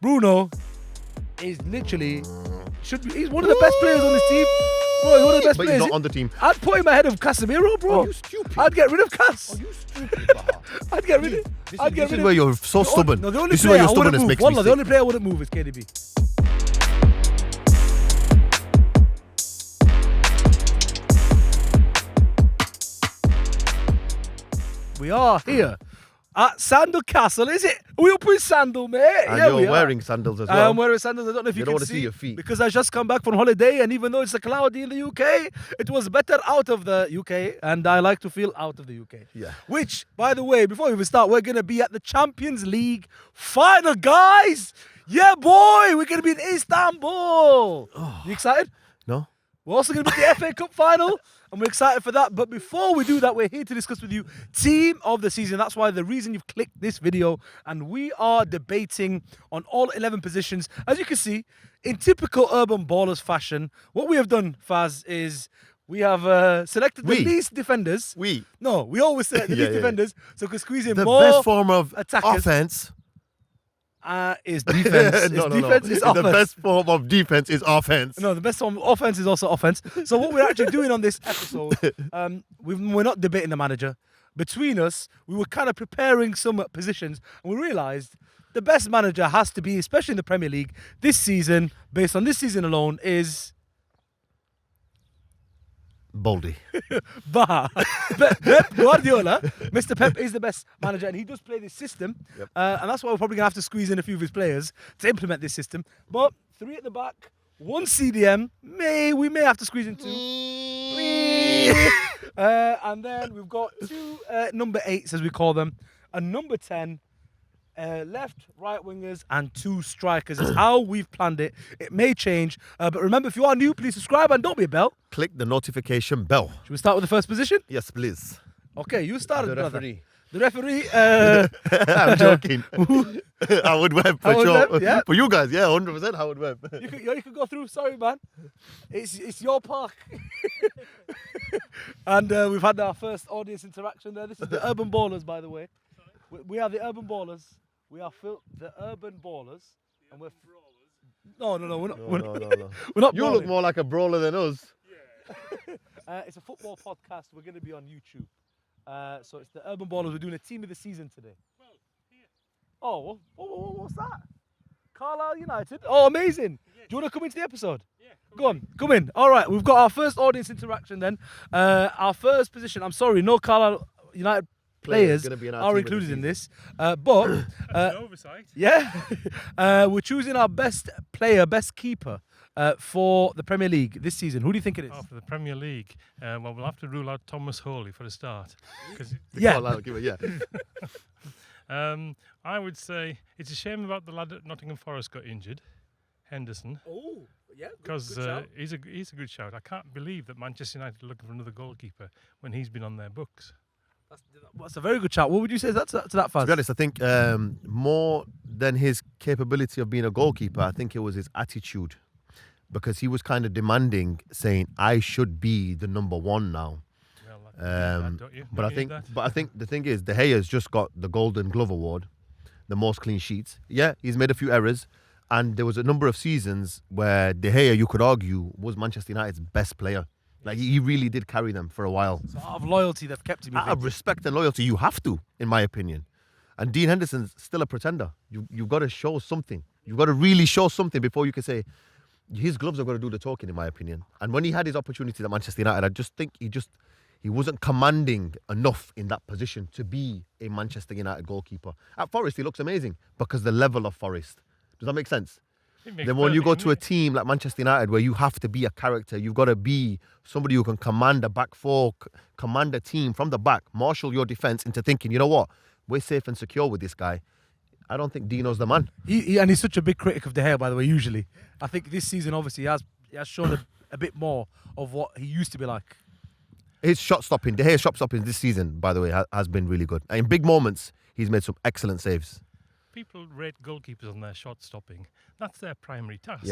Bruno is literally he's one of the best players on this team. Bro, he's one of the best But players. he's not on the team. I'd put him ahead of Casemiro, bro. Are you stupid? I'd get rid of Cas. Are you stupid, I'd get rid of. This is where you're so stubborn. No, the only This is where player your I wouldn't stubbornness move. makes me Wallah, the sick. only player I wouldn't move is KDB. We are here at Sandal Castle, is it? Are we up with Sandal, mate? And yeah, you're we wearing are. sandals as well. I'm wearing sandals. I don't know if you don't can want to see your feet. because I just come back from holiday, and even though it's cloudy in the UK, it was better out of the UK, and I like to feel out of the UK. Yeah. Which, by the way, before we even start, we're going to be at the Champions League final, guys. Yeah, boy, we're going to be in Istanbul. You excited? No? We're also going to be at the FA Cup final, and we're excited for that. But before we do that, we're here to discuss with you Team of the Season. That's why the reason you've clicked this video. And we are debating on all 11 positions. As you can see, in typical Urban Ballers fashion, what we have done, Faz, is we have selected the least defenders. No, we always select the least defenders, so we can squeeze in the more best form of attackers. offense. Is defense. No. Defense is offense. The best form of defense is offense. No, the best form of offense is also offense. So what we're actually doing on this episode, we're not debating the manager. Between us, we were kind of preparing some positions, and we realised the best manager has to be, especially in the Premier League, this season, based on this season alone, is Baldy. Pep Guardiola. Mr. Pep is the best manager, and he does play this system. Yep. And that's why we're probably going to have to squeeze in a few of his players to implement this system. But 3 at the back, 1 CDM. We may have to squeeze in 2. And then we've got 2 number 8s, as we call them, and number 10. Left, right wingers, and 2 strikers is how we've planned it. It may change, but remember, if you are new, please subscribe and don't be a bell. Click the notification bell. Should we start with the first position? Yes, please. Okay, you started, The brother. referee. The referee. I'm joking. Howard Webb for Howard sure. Webb, yeah. For you guys, yeah, 100% Howard Webb. You can go through. Sorry, man. It's your park. And we've had our first audience interaction there. This is the Urban Ballers, by the way. We are the Urban Ballers. We are the Urban Ballers. And we're No, we're not. No. We're not. You look more like a brawler than us. It's a football podcast. We're going to be on YouTube. So it's the Urban Ballers. We're doing a Team of the Season today. Well, here. Oh, what's that? Carlisle United. Oh, amazing. Do you want to come into the episode? Yeah. Go on, come in. All right, we've got our first audience interaction then. Our first position, I'm sorry, no Carlisle United players gonna be in our are team of the included in season. this. But, An oversight. yeah, we're choosing our best player, best keeper for the Premier League this season. Who do you think it is? Oh, for the Premier League. Well, we'll have to rule out Thomas Hawley for a start. 'Cause Yeah. I would say it's a shame about the lad at Nottingham Forest got injured, Henderson, Oh, yeah. because he's a good shout. I can't believe that Manchester United are looking for another goalkeeper when he's been on their books. That's a very good shout. What would you say to that, Faz? To be honest, I think more than his capability of being a goalkeeper, I think it was his attitude. Because he was kind of demanding, saying, I should be the number 1 now. Well, don't you? But Don't I you need think, that? the thing is, De Gea's just got the Golden Glove Award, the most clean sheets. Yeah, he's made a few errors, and there was a number of seasons where De Gea, you could argue, was Manchester United's best player. Like he really did carry them for a while. So out of loyalty, they've kept him. Out of respect and loyalty, you have to, in my opinion. And Dean Henderson's still a pretender. You've got to show something. You've got to really show something before you can say. His gloves are going to do the talking, in my opinion. And when he had his opportunities at Manchester United, I just think he wasn't commanding enough in that position to be a Manchester United goalkeeper. At Forest, he looks amazing because the level of Forest. Does that make sense? Then when you go to a team like Manchester United where you have to be a character, you've got to be somebody who can command a back four, command a team from the back, marshal your defence into thinking, you know what, we're safe and secure with this guy. I don't think Dino's the man. And he's such a big critic of De Gea, by the way, usually. I think this season, obviously, he has shown a bit more of what he used to be like. His shot stopping, De Gea's shot stopping this season, by the way, has been really good. And in big moments, he's made some excellent saves. People rate goalkeepers on their shot stopping. That's their primary task.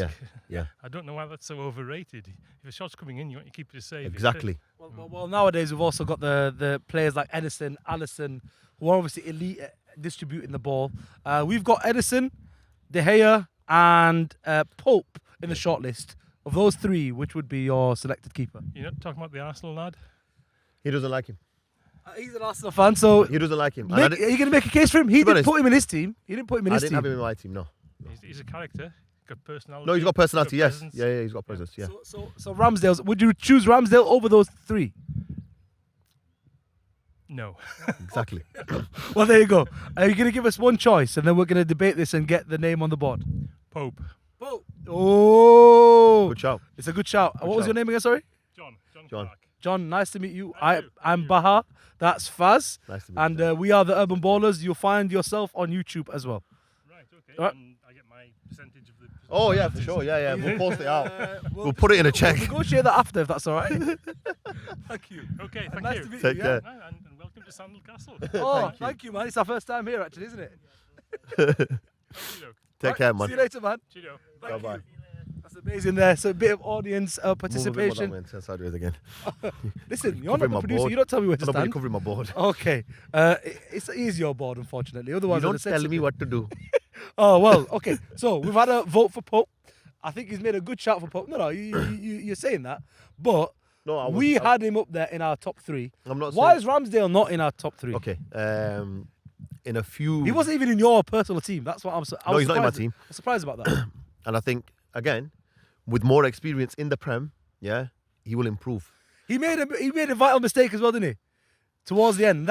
Yeah. I don't know why that's so overrated. If a shot's coming in, you want your keeper to save it. Exactly. Well, nowadays, we've also got the players like Alisson, who are obviously elite at distributing the ball. We've got Ederson, De Gea, and Pope in the shortlist. Of those three, which would be your selected keeper? You're not talking about the Arsenal lad? He doesn't like him. He's an Arsenal fan, so He doesn't like him. are you going to make a case for him? He be didn't honest, put him in his team. He didn't put him in I his didn't team. have him in my team, no. He's a character, got personality. No, he's got personality, yes. presence. Yeah, he's got presence, yeah. So Ramsdale's. Would you choose Ramsdale over those three? No. Exactly. Well, there you go. Are you going to give us one choice, and then we're going to debate this and get the name on the board? Pope. Oh, Good shout. it's a good shout. What was shout. your name again? Sorry, John John. Clark. John. Nice to meet you. Thank you. I'm Baha. That's Faz, Nice to meet and you. we are the Urban Ballers. You'll find yourself on YouTube as well. Right, okay. Alright. And I get my percentage of the... Oh, yeah, for sure. Yeah. We'll post it out. We'll put it in a check. We'll negotiate that after, if that's all right. Thank you. Okay, thank Nice you. to meet Take you. care. No, and welcome to Sandal Castle. Oh, thank you, man. It's our first time here, actually, isn't it? Okey-doke. Take care, man. See you later, man. Cheerio. Bye-bye. That's amazing there. So a bit of audience Move a bit more that participation. way and turn sideways again. Listen, you're Covering not the my producer. board. You don't tell me where to Nobody stand. covering my board. Okay. It is your board, unfortunately. You Otherwise, don't I'd have tell said me something. what to do. Oh, well, okay. So we've had a vote for Pope. I think he's made a good shout for Pope. No, you're saying that. But No, I we wasn't. had him up there in our top three. I'm not Why saying... is Ramsdale not in our top three? Okay. In a few... He wasn't even in your personal team. That's what I was No, he's not in my surprised- team. I'm surprised about that. And I think, again, with more experience in the Prem, yeah, he will improve. He made a vital mistake as well, didn't he? Towards the end.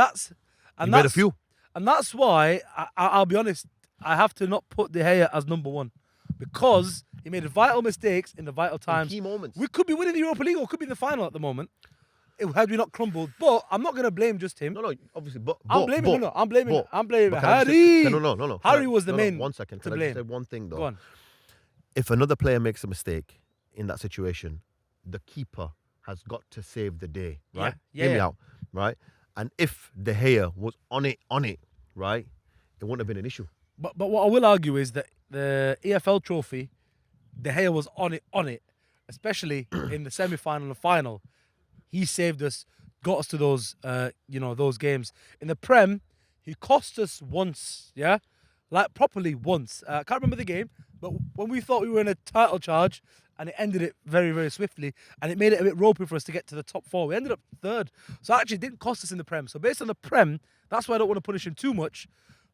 He made a few. And that's why I'll be honest. I have to not put De Gea as number one because he made vital mistakes in the vital times. Key moments. We could be winning the Europa League or could be in the final at the moment. Had we not crumbled, but I'm not going to blame just him. No, obviously, but... I'm blaming but can I just Harry. say- No. Harry Can I- was the no, main 1 second. to Can I blame. just say one thing, though? Go on. If another player makes a mistake in that situation, the keeper has got to save the day, right? Yeah, Hear me yeah. out, right? And if De Gea was on it, right, it wouldn't have been an issue. But what I will argue is that the EFL trophy, De Gea was on it, especially in the semi-final and final. He saved us, got us to those those games. In the Prem, he cost us once, yeah? Like properly once. I can't remember the game, but when we thought we were in a title charge and it ended it very, very swiftly and it made it a bit ropey for us to get to the top four. We ended up third. So actually it didn't cost us in the Prem. So based on the Prem, that's why I don't want to punish him too much.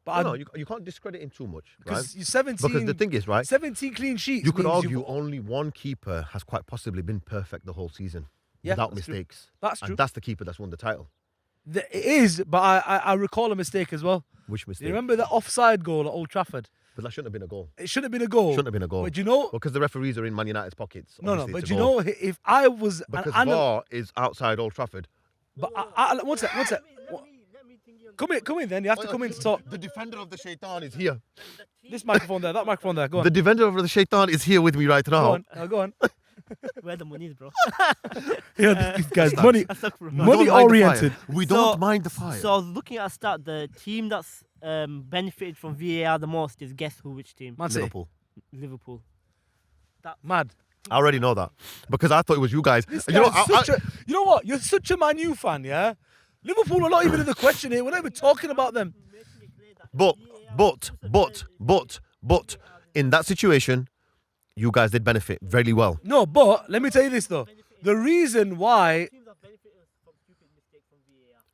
But No, you can't discredit him too much, right? because you're 17. Because the thing is, right, 17 clean sheets. you could means argue you've- only one keeper has quite possibly been perfect the whole season Yeah, without that's true. mistakes. That's and true. that's the keeper that's won the title. It is, but I recall a mistake as well. Which mistake? You remember that offside goal at Old Trafford? But that shouldn't have been a goal. It shouldn't have been a goal. Shouldn't have been a goal. But you know, Because the referees are in Man United's pockets. no, Obviously but it's a you goal. know, if I was Because an VAR is outside Old Trafford. but one sec. Come in then. You have to come in to talk. The defender of the Shaitan is here. This microphone there, that microphone there. Go on. The defender of the Shaitan is here with me right now. Go on. Go on. Where the money is, bro. Yeah, this guy's money That's not for- We don't money mind the fire. oriented. We So- don't mind the fire. So I was looking at a start. The team that's benefited from VAR the most is guess who? Which team? Man City. Liverpool. Liverpool. Mad. I already know that because I thought it was you guys. This You know, guy's you know what? You're such a Man U fan, yeah? Liverpool are not even in the question here. We're not even talking about them. but, in that situation, you guys did benefit very well. No, but let me tell you this though. The reason why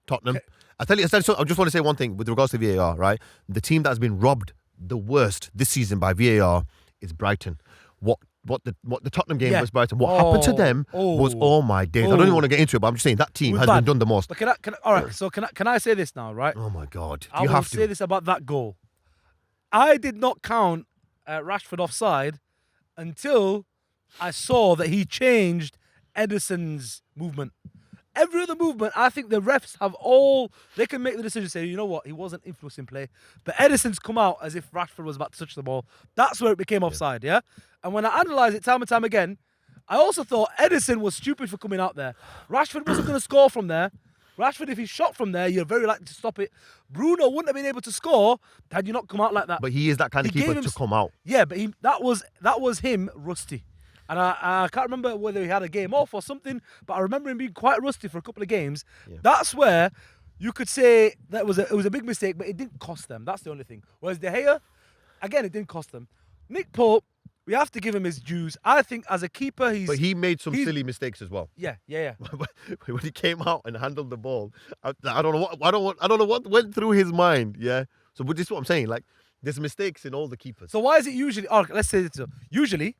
Tottenham. I tell you, so I just want to say one thing with regards to VAR, right? The team that's been robbed the worst this season by VAR is Brighton. What the Tottenham game Yeah. was Brighton. What happened to them was all my days. I don't even want to get into it, but I'm just saying that team We're has bad. been done the most. But all right, so can I say this now, right? Oh my God! I You will have say to. this about that goal. I did not count Rashford offside until I saw that he changed Edison's movement. Every other movement, I think the refs they can make the decision, say, you know what, he wasn't influencing play. But Edison's come out as if Rashford was about to touch the ball. That's where it became offside, yeah? And when I analysed it time and time again, I also thought Edison was stupid for coming out there. Rashford wasn't going to score from there. Rashford, if he shot from there, you're very likely to stop it. Bruno wouldn't have been able to score had you not come out like that. But he is that kind of He gave keeper him to come out. Yeah, but that was him rusty. And I can't remember whether he had a game off or something, but I remember him being quite rusty for a couple of games. Yeah. That's where you could say that it was a big mistake, but it didn't cost them. That's the only thing. Whereas De Gea, again, it didn't cost them. Nick Pope, we have to give him his dues. I think as a keeper, But he made some he's- silly mistakes as well. yeah. When he came out and handled the ball, I don't know what went through his mind. Yeah. So, but this is what I'm saying. Like, there's mistakes in all the keepers. So why is it usually? Oh, let's say this. Usually,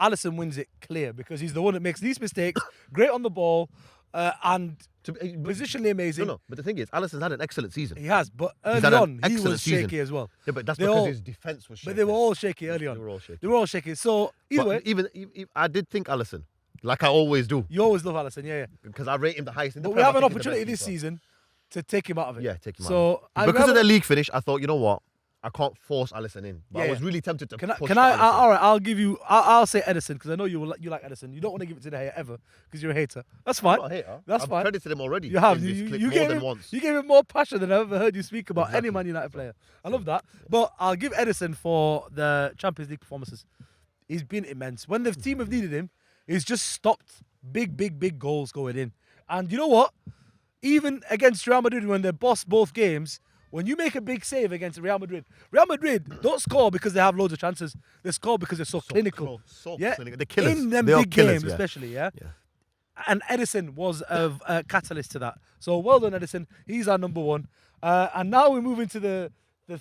Alisson wins it clear because he's the one that makes these mistakes. Great on the ball, and positionally amazing. No. But the thing is, Alisson's had an excellent season. He has, but He's early had an on he excellent was season. shaky as well. Yeah, but that's They because all- his defense was shaky. But they were all shaky early on. They were all shaky. They were all shaky. So either way, But even I did think Alisson, like I always do, you always love Alisson, yeah. because I rate him the highest in the But we Prem. have I an think he's the opportunity best this keeper. season to take him out of it. Yeah, take him out. So and we Because have of a- the league finish, I thought, you know what? I can't force Alisson in. But Yeah, I was yeah. really tempted to Can I? push Can I? Alisson. All right, I'll give you. I'll say Edison because I know you like Edison. You don't want to give it to the hater ever because you're a hater. That's fine. I'm not a hater. That's I've fine. credited him already. You have. in this You clip more gave than him. once. You gave him more passion than I've ever heard you speak about any Exactly. Man United player. I love that. But I'll give Edison for the Champions League performances. He's been immense. When the team have needed him, he's just stopped big goals going in. And you know what? Even against Real Madrid, when they boss both games, when you make a big save against Real Madrid don't score because they have loads of chances. They score because they're so clinical. So Yeah, clinical. They're killers. in them They are big killers, games, yeah. especially, yeah? Yeah. And Edison was a catalyst to that. So well done, Edison. He's our number one. And now we move into the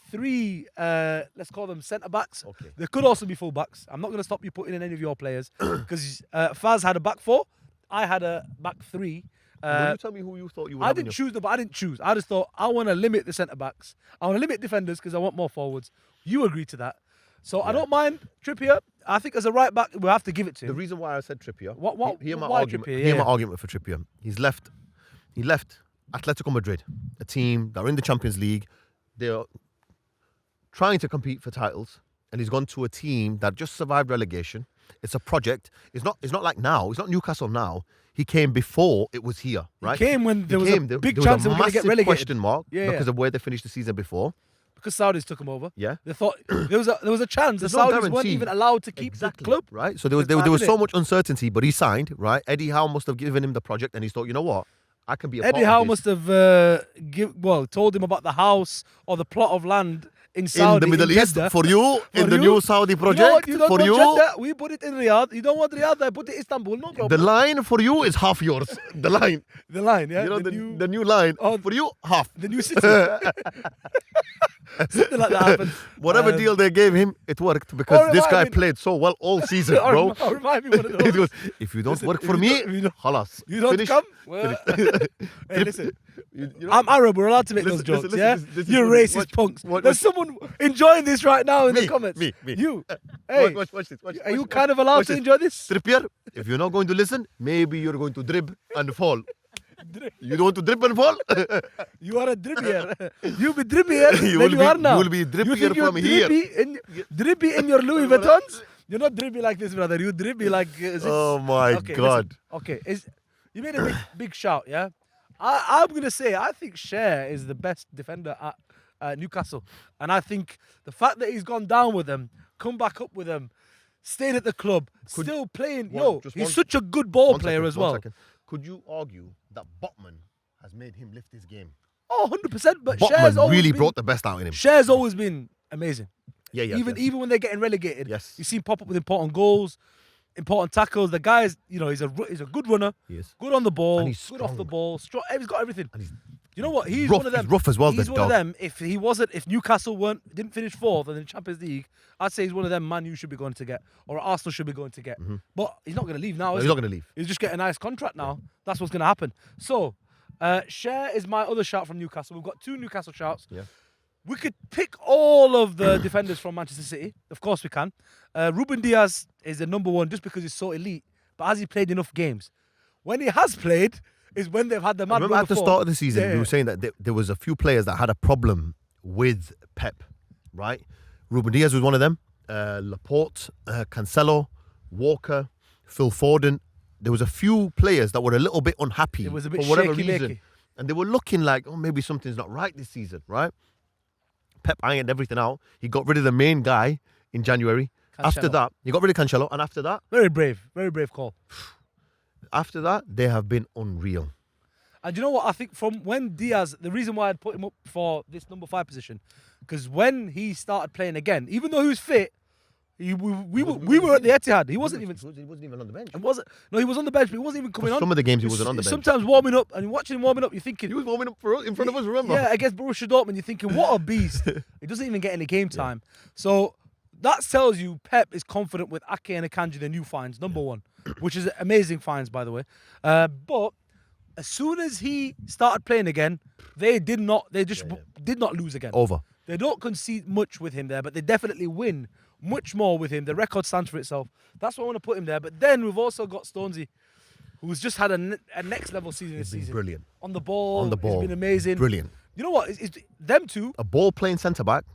three, let's call them centre backs. Okay. They could also be full backs. I'm not going to stop you putting in any of your players because Faz had a back four. I had a back three. Will you tell me who you thought you would I have in didn't your... choose them, but I didn't choose. I just thought I want to limit the centre backs. I want to limit defenders because I want more forwards. You agreed to that. So I don't mind Trippier. I think as a right back, we'll have to give it to The him. reason why I said Trippier. Hear my why argument. Trippier? Hear my Yeah. argument for Trippier. He left Atletico Madrid, a team that are in the Champions League. They're trying to compete for titles, and he's gone to a team that just survived relegation. It's a project. It's not like now. It's not Newcastle now. He came before it was here, right? came when there was a There big was chance a they were going to get massive relegated. question mark Yeah, because yeah. of where they finished the season before. Because Saudis took him over. Yeah. They thought there was a chance There's the no Saudis weren't guarantee. even allowed to keep the club. Right? So there was That's so it. much uncertainty, but he signed, right? Eddie Howe must have given him the project, and he thought, you know what? I can be a Eddie part Howe of this. must have told him about the house or the plot of land in Saudi, in the Middle East Jeddah. for you, in For the you. new Saudi project You don't for want you. Jeddah, we put it in Riyadh. You don't want Riyadh, there, put it in Istanbul. No The problem. line for you is half yours. The line, The line, yeah. you know, the the new line Oh, for you, half. the new city. Something like that happened. Whatever Um, deal they gave him, it worked because or this I guy mean- played so well all season, or bro. remind me one of It those. was, if you don't Listen, work if for you me, don't- if you don't- halas. You don't finish. come? Well, hey, listen. You know- I'm Arab. We're allowed to make Listen, those jokes, listen, yeah? listen, You listen, racist watch- punks. watch- There's someone enjoying this right now in Me, the comments. me. You. Hey, Watch this. are you kind of allowed watch to this. enjoy this? Trippier, if you're not going to listen, maybe you're going to drib and fall. You don't want to drip and fall? You are a dribbier. You be dribbier You than will you be- are now. you will be dribbier think you're from here. Drippy in your Louis Vuittons? You're not drippy like this, brother. You drippy like... is this- Oh my Okay, God. listen. Okay, you made a big shout, yeah? I'm going to say, I think Cher is the best defender at Newcastle. And I think the fact that he's gone down with them, come back up with them, stayed at the club, still playing... just he's one- such a good ball One player second, as one well. second. Could you argue that Botman has made him lift his game? Oh, 100%. But Cher's Botman always really been, brought the best out in him. Cher's always been amazing. Yeah, Even when they're getting relegated, Yes. you see him pop up with important goals, important tackles. The guy's, he's a good runner, He is. good on the ball, And he's good off the strong. ball. Strong. He's got everything. And he's You know what? He's rough. one of them. He's rough as well, He's the one of dog. them. If Newcastle didn't finish fourth in the Champions League, I'd say he's one of them. Man, you should be going to get, or Arsenal should be going to get. But he's not going to leave now. No, is he's he? not going to leave. He's just getting a nice contract now. That's what's going to happen. So, Cher is my other shout from Newcastle. We've got two Newcastle shouts. Yeah. We could pick all of the defenders from Manchester City. Of course we can. Ruben Diaz is the number one just because he's so elite. But has he played enough games? When he has played is when they've had the mad Remember run at the before. start of the season, Yeah, we yeah. were saying that there was a few players that had a problem with Pep, right? Ruben Diaz was one of them. Laporte, Cancelo, Walker, Phil Foden. There was a few players that were a little bit unhappy It was a bit for whatever shaky-makey. reason. And they were looking like, oh, maybe something's not right this season, right? Pep ironed everything out. He got rid of the main guy in January. After Cancelo. that, he got rid of Cancelo. And after Very brave call. that, they have been unreal. And you know what? I think from when Diaz, the reason why I'd put him up for this number 5 position, because when he started playing again, even though he was fit, We were at the Etihad. He wasn't even. He wasn't even on the bench. He was on the bench, but he wasn't even coming For on. some of the games, he wasn't on the bench. Sometimes warming up, and watching him warming up, you're thinking He was warming up for us, in front of us, remember? Yeah, against Borussia Dortmund, you're thinking, what a beast. He doesn't even get any game time. So that tells you Pep is confident with Ake and Akanji, the new finds, number one, which is amazing finds, by the way. But as soon as he started playing again, they did not lose again. Over. They don't concede much with him there, but they definitely win much more with him. The record stands for itself. That's why I want to put him there. But then we've also got Stonesy, who's just had a next level season this season. Brilliant. On the ball. On the ball. He's been amazing. Brilliant. You know what? It's them two. A ball playing centre back,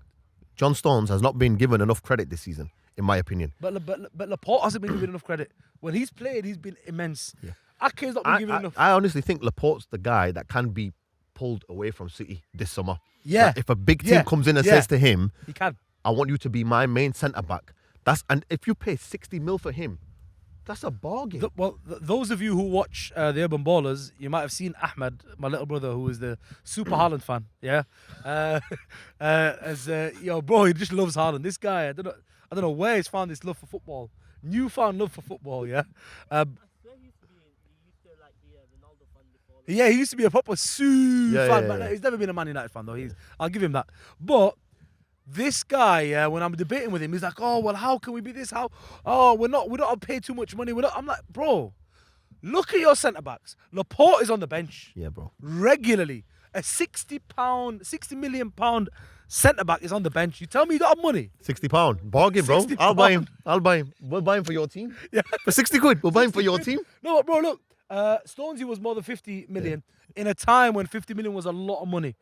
John Stones has not been given enough credit this season, in my opinion. But Laporte hasn't been given enough credit. When he's played, he's been immense. Yeah. Ake's not been given enough. I honestly think Laporte's the guy that can be pulled away from City this summer. Yeah. Like if a big team comes in and says to him, he can. I want you to be my main centre back. And if you pay 60 mil for him, that's a bargain. Those of you who watch the Urban Ballers, you might have seen Ahmed, my little brother, who is the super Haaland fan. Yeah, bro, he just loves Haaland. This guy, I don't know where he's found this love for football. Newfound love for football. Yeah. Yeah, he used to be a proper fan, but he's never been a Man United fan though. I'll give him that. But this guy, when I'm debating with him, he's like, "Oh, well, how can we be this? How? Oh, we don't pay too much money. I'm like, bro, look at your centre backs. Laporte is on the bench. Yeah, bro. Regularly, a £60 million centre back is on the bench. You tell me you don't have money? £60 bargain, bro. £60. I'll buy him. We'll buy him for your team. Yeah, for 60 quid. We'll buy him for your team. No, bro, look. Stonesy was more than 50 million in a time when 50 million was a lot of money.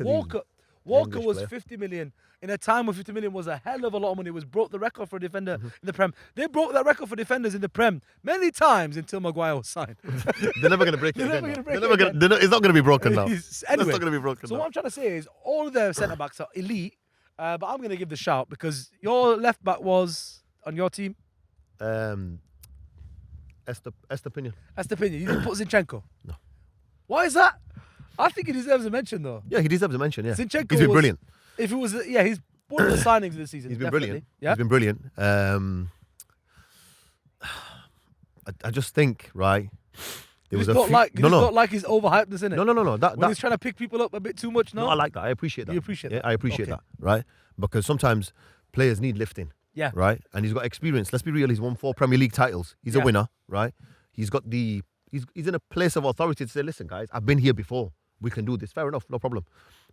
Walker was player. 50 million in a time when 50 million was a hell of a lot of money. It was broke the record for a defender in the Prem. They broke that record for defenders in the Prem many times until Maguire was signed. They're never going to break it again. It's not going to be broken now. Anyway, it's not going to be broken so now. what I'm trying to say is all of their centre backs are elite, but I'm going to give the shout because your left back was on your team. Estepinian. You didn't put Zinchenko? No. Why is that? I think he deserves a mention though. Yeah, he deserves a mention, yeah. Zinchenko He's been brilliant. If it was, he's one of the signings of the season. He's been definitely. brilliant. Yeah? He's been brilliant. I just think, right, there was a few... Not like he's overhyped, isn't it? No. When he's trying to pick people up a bit too much, no? No, I like that. I appreciate that. You appreciate that? I appreciate Okay. that, right? Because sometimes players need lifting. Yeah. Right? And he's got experience. Let's be real. He's won 4 Premier League titles. He's a winner, right? He's got he's in a place of authority to say, listen, guys, I've been here before. We can do this. Fair enough. No problem.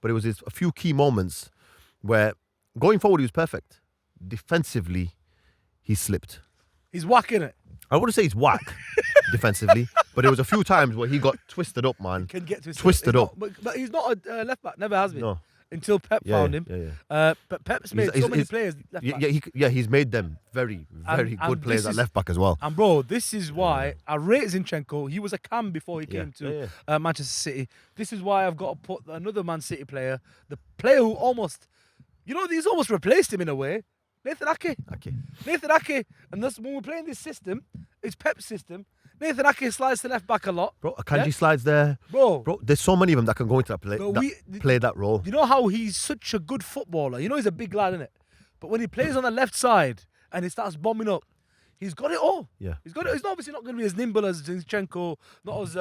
But it was a few key moments where going forward, he was perfect. Defensively, he slipped. He's whacking it. I wouldn't say he's whack defensively, but there was a few times where he got twisted up, man. Can get twisted up. But he's not a left back. Never has been. No. Until Pep found him. Yeah. But Pep's made so many players left back. He's made them very, very good players at left back as well. And bro, this is why I rate Zinchenko. He was a cam before he came to Manchester City. This is why I've got to put another Man City player, the player who almost, he's almost replaced him in a way. Nathan Ake. Nathan Ake. And that's when we're playing this system, it's Pep's system. Nathan Ake slides to left back a lot. Bro, Akanji slides there. Bro, there's so many of them that can go into that play that role. You know how he's such a good footballer? He's a big lad, isn't it? But when he plays on the left side and he starts bombing up, he's got it all. Yeah. He's got it. He's obviously not going to be as nimble as Zinchenko, not as,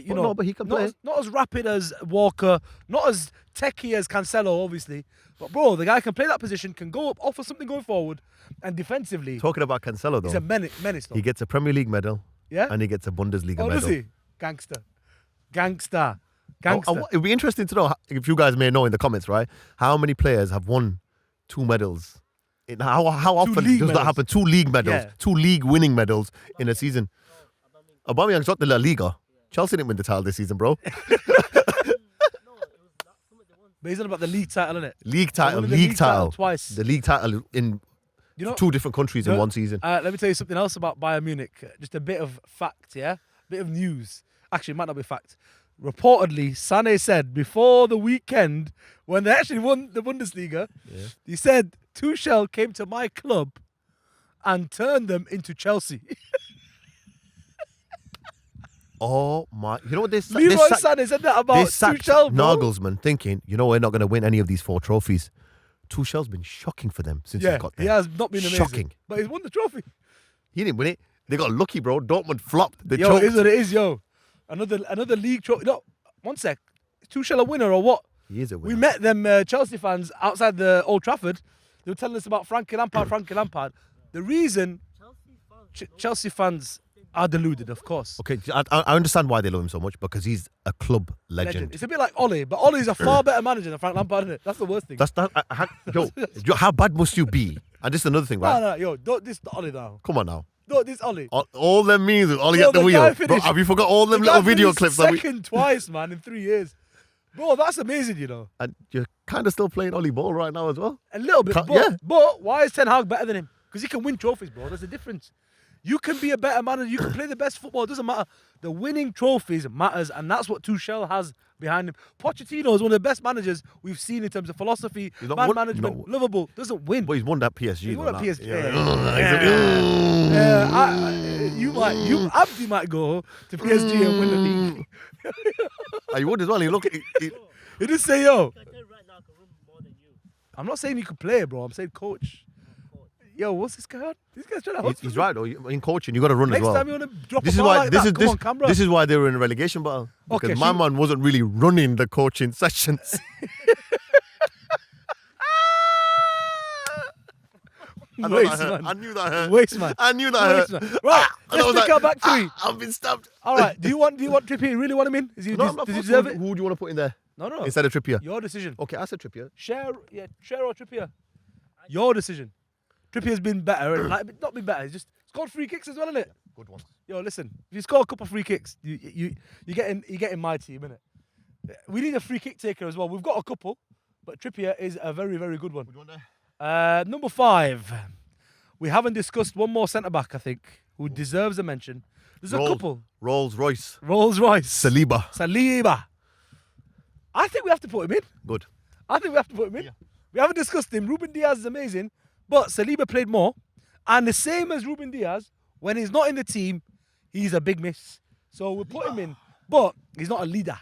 No, but he can play. Not as rapid as Walker, not as techie as Cancelo, obviously. But bro, the guy can play that position, can go up, offer something going forward, and defensively. Talking about Cancelo, though. He's a menace though. He gets a Premier League medal. Yeah? And he gets a Bundesliga medal. Does he? Gangster. It'd be interesting to know, if you guys may know in the comments, right? How many players have won 2 medals? How often does that happen? 2 league medals. 2 league winning medals in a season. Aubameyang's got the La Liga. Chelsea didn't win the title this season, bro. But he's on about the league title, isn't it? League title. Twice. The league title in 2 different countries in one season. Let me tell you something else about Bayern Munich. Just a bit of fact, yeah? Bit of news. Actually, it might not be fact. Reportedly, Sané said before the weekend, when they actually won the Bundesliga, he said, Tuchel came to my club and turned them into Chelsea. Oh my! You know what this? Sané said that about Tuchel, bro. Nagelsmann thinking, we're not going to win any of these 4 trophies. Tuchel's been shocking for them since Yeah, he's got there. he has not been amazing. Shocking. But he's won the trophy. He didn't win it. They got lucky, bro. Dortmund flopped. They Yo, choked. it is what it is, yo. Another league trophy. No, one sec. Is Tuchel a winner or what? He is a winner. We met them Chelsea fans outside the Old Trafford. They were telling us about Frankie Lampard. The reason Chelsea fans are deluded, of course. Okay, I understand why they love him so much, because he's a club legend. It's a bit like Ollie, but Ollie's a far better manager than Frank Lampard, isn't it? That's the worst thing. Yo, how bad must you be? And this is another thing, right? No, yo, don't diss Ollie now. Come on now. Don't diss Ollie. All them means is Ollie Yo, at the the wheel. guy Bro, finished- have you forgot all them The little guy video finished clips? That we, second twice, man, in 3 years. Bro, that's amazing, you know. and you're kind of still playing Ollie ball right now as well. A little bit, Yeah. but why is Ten Hag better than him? Because he can win trophies, bro. There's a difference. You can be a better manager. You can play the best football. It doesn't matter. The winning trophies matters, and that's what Tuchel has behind him. Pochettino is one of the best managers we've seen in terms of philosophy, He's not man won- management, no. lovable. Doesn't win. But he's won that PSG. He though, won at now. PSG. Yeah. Yeah, Abdi might go to PSG and win the league. He would as well. He look. He just say, yo, I tell you right now, I can run more than you. I'm not saying you can play, bro. I'm saying coach. Yo, what's this guy on? This guy's trying to hustle. He's right though. In coaching, you got to run Next as well. time you want to drop This a is ball why like this that, is come on, camera. this is why they were in a relegation battle. Because Okay, my shoot. man wasn't really running the coaching sessions. Waste, man. I knew that hurt. Waste, man. I knew that Waste, hurt. man. Right, And I was let's pick our back three. I've been stabbed. All right, do you want Trippier? You really want him in? Does he, No, I'm not does he fussed. deserve Who it? do you want to put in there No, no. instead of Trippier? Your decision. Okay, I said Trippier. Share or Trippier? Your decision. Trippier's been better, like not been better. He's just scored free kicks as well, isn't it? Good one. Yo, listen, if you score a couple of free kicks, you getting my team, innit? We need a free kick taker as well. We've got a couple, but Trippier is a very, very good one. What do you want there? Number 5. We haven't discussed one more centre back, I think, who deserves a mention. There's a couple. Rolls Royce. Rolls Royce. Saliba. I think we have to put him in. Good. I think we have to put him in. Yeah. We haven't discussed him. Ruben Diaz is amazing, but Saliba played more. And the same as Ruben Diaz, when he's not in the team, he's a big miss. So we'll put him in, but he's not a leader.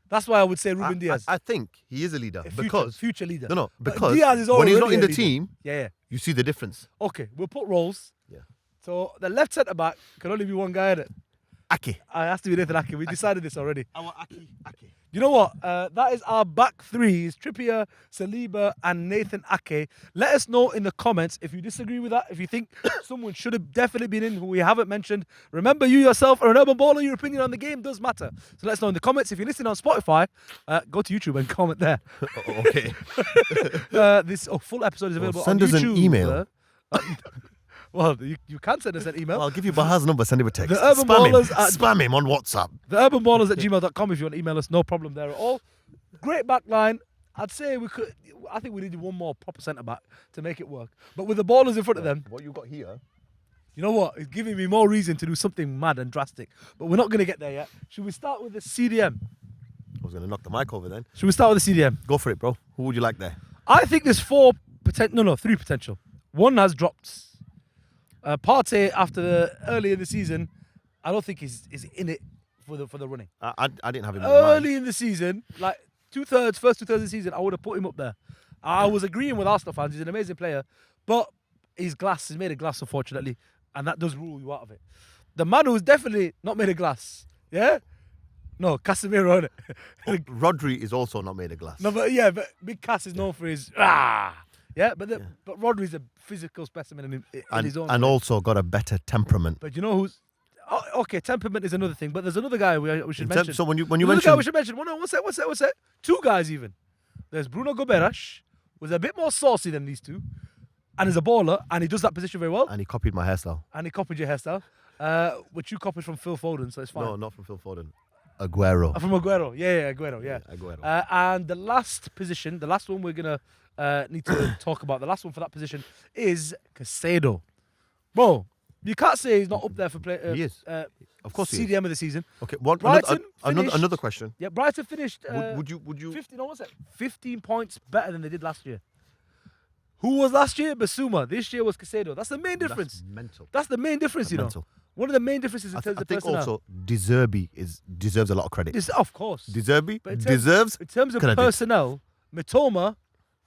That's why I would say Ruben Diaz. I think he is a leader A future leader. no, But because Diaz is when he's not already in a the leader. team, Yeah. you see the difference. Okay, we'll put Rolls. Yeah. So the left centre back can only be one guy in it. Ake. It has to be Nathan Ake. We decided this already. I want Ake. You know what? That is our back three: is Trippier, Saliba, and Nathan Ake. Let us know in the comments if you disagree with that. If you think someone should have definitely been in who we haven't mentioned. Remember, you yourself are an urban baller. Your opinion on the game does matter. So let us know in the comments. If you're listening on Spotify, go to YouTube and comment there. Okay. This full episode is available send on us an YouTube. email. Well, you can send us an email. I'll give you Baha's number. Send him a text. The Urban Ballers at- Spam him on WhatsApp. TheUrbanBallers@gmail.com if you want to email us, no problem there at all. Great back line. I'd say I think we needed one more proper centre back to make it work. But with the ballers in front of them, What you got here? you know what? It's giving me more reason to do something mad and drastic. But we're not going to get there yet. Should we start with the CDM? I was going to knock the mic over then. Should we start with the CDM? Go for it, bro. Who would you like there? I think there's 3 potential. One has dropped. Partey early in the season, I don't think is in it for the running. I didn't have him in mind. Early in the season, like first 2/3 of the season, I would have put him up there. I was agreeing with Arsenal fans. He's an amazing player, but he's made of glass, unfortunately, and that does rule you out of it. The man who's definitely not made of glass, yeah? No, Casemiro, innit? Rodri is also not made of glass. No, but Big Cass is known for his yeah, but Rodri's a physical specimen in his own. And way. also got a better temperament. But you know who's? Okay, temperament is another thing. But there's another guy we should mention. So when you Another mention guy we should mention. Well, no, what's that? 2 guys even. There's Bruno Gomes, who's a bit more saucy than these two, and is a baller, and he does that position very well. and he copied my hairstyle. And he copied your hairstyle, which you copied from Phil Foden, so it's fine. No, not from Phil Foden. Aguero. From Aguero. Yeah, Aguero. Yeah. Aguero. And the last position, the last one we're gonna need to talk about, the last one for that position is Caicedo. Bro, you can't say he's not up there for play. He is. Of course he is. CDM of the season. Okay, Brighton finished- another question. Yeah, Brighton finished. Would you 15 points better than they did last year. Who was last year? Basuma. This year was Caicedo. That's the main difference. That's mental. That's the main difference, you know. Mental. One of the main differences in terms I of think personnel. also De Zerbi deserves a lot of credit. Of course. De Zerbi But in terms- deserves In terms of credit. personnel, Mitoma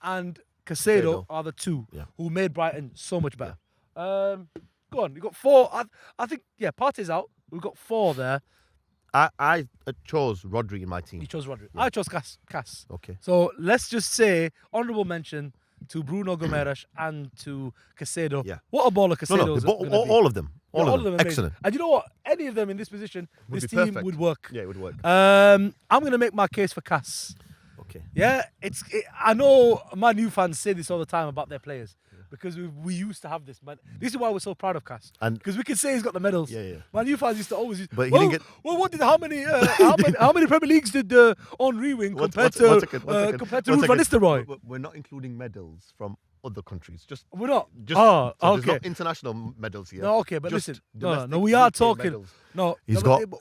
and Caicedo Caicedo. are the two Yeah. who made Brighton so much better. Go on, you got 4. I think Partey's out. We've got 4 there. I chose Rodri in my team. You chose Rodri. Yeah. I chose Cass. Okay. So let's just say honourable mention to Bruno Gomes and to Caicedo. Yeah. What a baller Caicedo's No, gonna be. all of them. Yeah, All of them. amazing. Excellent. And you know what? Any of them in this position, Would this be team perfect. would work. Yeah, it would work. I'm going to make my case for Cass. Okay. Yeah, I know my new fans say this all the time about their players because we used to have this, man. This is why we're so proud of Cass. And Because we can say he's got the medals. Yeah, yeah. My new fans used to always use. But he well, didn't get- well, what did how many Premier Leagues did Henri win compared to One second. Ruud van Nistelrooy? We're not including medals from other countries. Just We're not. so Oh, there's okay. no international medals here. No, okay, but Just listen. domestic No, we are UK talking. medals. No, He's no, got but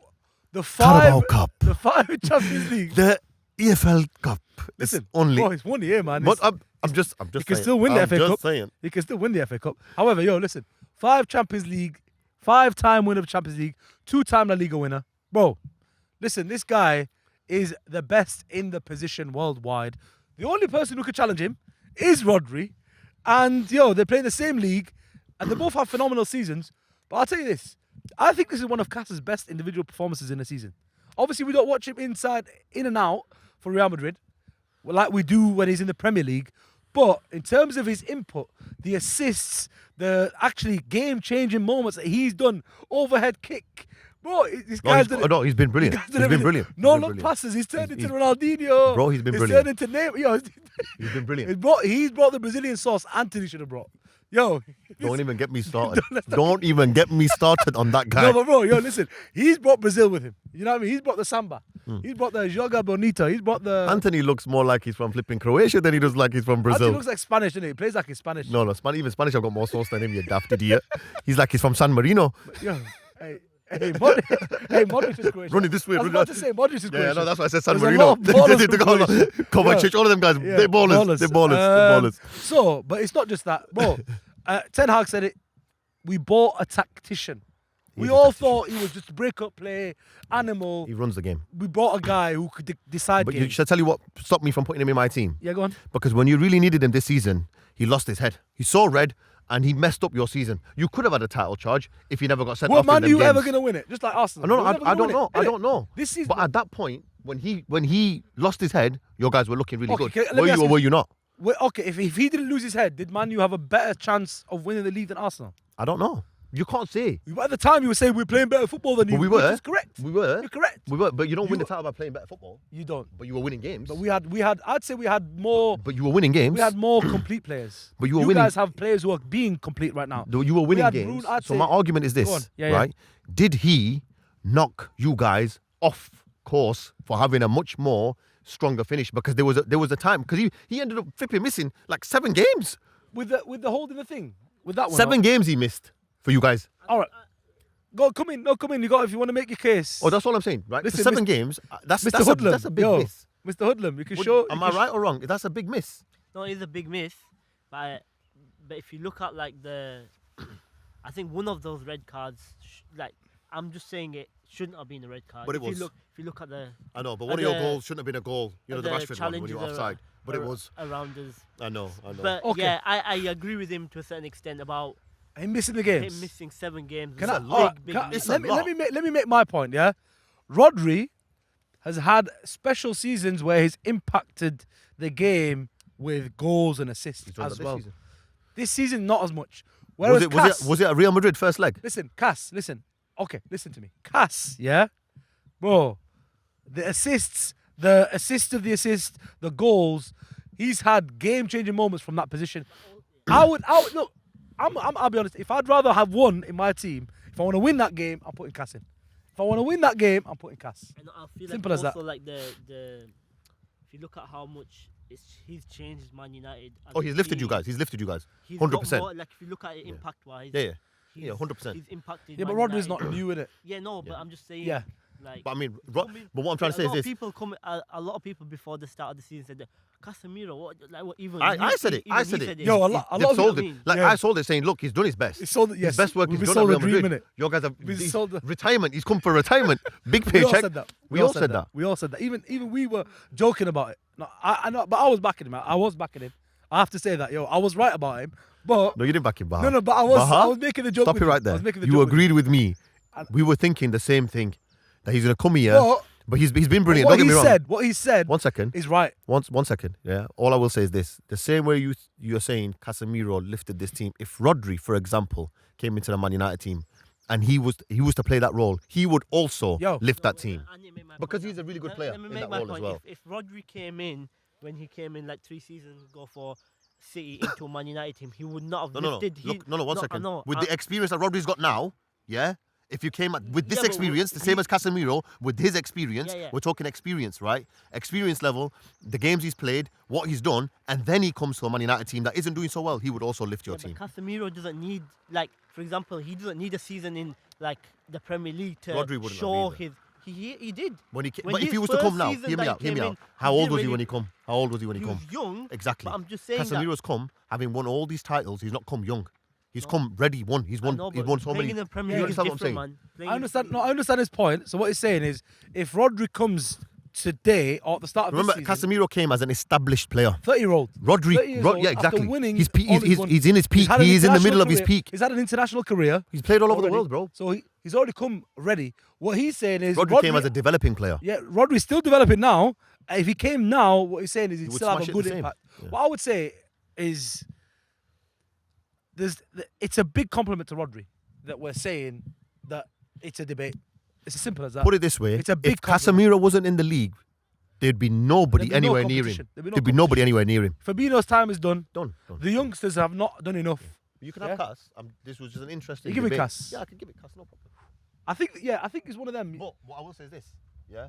the 5 Carabao Cup. The 5 Champions League. The EFL Cup. Listen, It's only. bro, it's 1 year, man. But It's- I'm just he saying. can still win the I'm FA just Cup. saying. He can still win the FA Cup. However, listen. 5 Champions League, 5-time winner of Champions League, 2-time La Liga winner. Bro, listen, this guy is the best in the position worldwide. The only person who could challenge him is Rodri. And, they play in the same league. And they both have phenomenal seasons. But I'll tell you this. I think this is one of Cass's best individual performances in a season. Obviously, we don't watch him in and out for Real Madrid, like we do when he's in the Premier League. But in terms of his input, the assists, the actually game-changing moments that he's done, overhead kick, bro, this guy's done it. No, he's been brilliant. He's He's done been everything. brilliant. No He's been look brilliant. passes. He's turned into He's- Ronaldinho. Bro, he's been He's brilliant. turned into Neymar. He's been brilliant. He's brought the Brazilian sauce Anthony should have brought. Don't even get me started. Don't even get me started on that guy. No, but bro, listen. He's brought Brazil with him. You know what I mean? He's brought the samba. He's brought the joga bonita. He's brought the. Anthony looks more like he's from flipping Croatia than he does like he's from Brazil. Anthony looks like Spanish, doesn't he? He plays like he's Spanish. No, even Spanish, I've got more sauce than him, you daft idiot. He's like he's from San Marino. Modric is Croatian. Run it this way. I was run about it. to say Modric is Yeah, Croatian. no, that's why I said San There's a Marino. lot of ballers from Croatia. Kovacic, all of them guys, they're ballers. They're ballers. So, but it's not just that. Bro, Ten Hag said it. We bought a tactician. We He's a all tactician. thought he was just a break-up play, animal. He runs the game. We bought a guy who could decide But games. should I tell you what stopped me from putting him in my team? Yeah, go on. Because when you really needed him this season, he lost his head. He saw red and he messed up your season. You could have had a title charge if he never got sent Well, off in Man them U games. ever going to win it? Just like Arsenal. No, We're never I gonna don't win know. it, I innit? don't know. This season. But at that point, when he lost his head, your guys were looking really Okay, good. let me Were ask you or you- were you not? Okay, if he didn't lose his head, did Man U have a better chance of winning the league than Arsenal? I don't know. You can't say. At the time, you were saying we're playing better football than you. But we Which were. is correct. We were. You're correct. We were. But you don't win You- the title by playing better football. You don't. But you were winning games. But we had. I'd say we had more. But you were winning games. We had more complete players. But you were you winning- guys have players who are being complete right now. You were winning had games. Bruno, I'd So say- my argument is Go on. this, Yeah, yeah. right? Did he knock you guys off course for having a much more stronger finish? Because there was a time because he ended up flipping missing like 7 games. With the holding the thing. With that one. 7 games he missed for you guys. All right. Go, come in. No, come in. You got if you want to make your case. Oh, that's all I'm saying, right? Listen, For 7 Mr. games, that's Mr. Hoodlum. that's a big Yo, miss. Mr. Hoodlum, you can Would- show. Am you I can right or wrong? That's a big miss. No, it's a big miss. But if you look at I think one of those red cards, I'm just saying it shouldn't have been a red card. But it if was. You if you look at the I know, but And one of your the- goals shouldn't have been a goal. You know, the the Rashford one when you were challenges offside. But it was. around us. I know. But Okay. yeah, I agree with him to a certain extent about him missing the games. him missing 7 games. Can It's I? a all right, big, big can I- miss. let me make my point. Yeah, Rodri has had special seasons where he's impacted the game with goals and assists He's done as that well. this season. This season, not as much. Whereas Was it a Real Madrid first leg? Listen, Cass, listen. Okay, listen to me. Cass, yeah? Bro, the assists, the assist of the assist, the goals, he's had game-changing moments from that position. I'll be honest, if I'd rather have one in my team, if I want to win that game, I'm putting Cass in. If I want to win that game, I'm putting Cass. And I feel Simple like as that. also like the if you look at how much he's changed Man United. as Oh, a he's lifted you team, guys. He's lifted you guys. he's got 100%. more, like if you look at it impact wise. Yeah. He's, Yeah, 100%. He's impacted. Yeah, but Man Rodri's not United. new in it. Yeah, no, but Yeah. I'm just saying. Yeah. Like, But I mean, coming- but what I'm trying to say is this. A lot of people before the start of the season said, Casemiro, what even? I said it. even I he said it. Yo, a lot They've of sold people- it. Like Yeah. I sold it, saying, look, he's done his best. He sold it, yes. His best work We he's done sold at Real the dream, Madrid. innit? Your guys have We he's- sold the- retirement. He's come for retirement. Big We all paycheck. said that. We all said that. We all said that. Even we were joking about it. No, I know, but I was backing him. I was backing him. I have to say that, yo, I was right about him, but No, you didn't back him, Baha. no, but I was Baha? making the joke. Stop with it you. right I there. was making the You joke with agreed with me. And- We were thinking the same thing. That he's gonna come here, but he's been brilliant. What Don't get he me wrong. said, what he said, One second. is right. One second. Yeah. All I will say is this: the same way you're saying Casemiro lifted this team. If Rodri, for example, came into the Man United team, and he was to play that role, he would also lift that team. Because he's a really good player Let me in make that my role point. as well. If Rodri came in when he came in like 3 seasons ago for City into a Man United team, he would not have No. lifted. Look, no. One second. No, With the experience that Rodri's got now, yeah. If you came with this Yeah, but experience, the same as Casemiro, with his experience, Yeah. we're talking experience, right? Experience level, the games he's played, what he's done, and then he comes to a Man United team that isn't doing so well, he would also lift your team. But Casemiro doesn't need, like, for example, he doesn't need a season in like the Premier League to Rodri wouldn't have show either. his. He did. When he When but if his he was to come first now, season hear me that out, he hear me came out. in, How he old didn't was he when really- he come? How old was he when he He come? was young. Exactly. But I'm just saying that. Casemiro's come, having won all these titles, he's not come young. He's come ready, won. He's won. I know, He's but won so playing many. in the Premier You League is understand what I'm different, saying? man. Playing I in the understand. Premier No, I understand his point. So what he's saying is, if Rodri comes today or at the start of Remember, this season, Casemiro came as an established player. 30-year-old. Rodri, 30 years old, yeah, after exactly. winning He's all he's won. in his peak. had an He's in the international middle of his career. peak. He's had an international career. He's played all over the already. world, bro. So he's already come ready. What he's saying is Rodri came as a developing player. Yeah, Rodri's still developing now. If he came now, what he's saying is he'd would still have smash a it good the same. impact. Yeah. What I would say is it's a big compliment to Rodri that we're saying that it's a debate. It's as simple as that. Put it this way: It's a big if compliment. Casemiro wasn't in the league, there'd be nobody There'd be no anywhere near him. competition. There'd be no There'd be nobody anywhere near him. Fabinho's time is done. Done. The youngsters have not done enough. You can Yeah. have Cass. This was just an interesting. You give me debate. Cass. Yeah, I can give it Cass. No problem. I think it's one of them. But what I will say is this: yeah,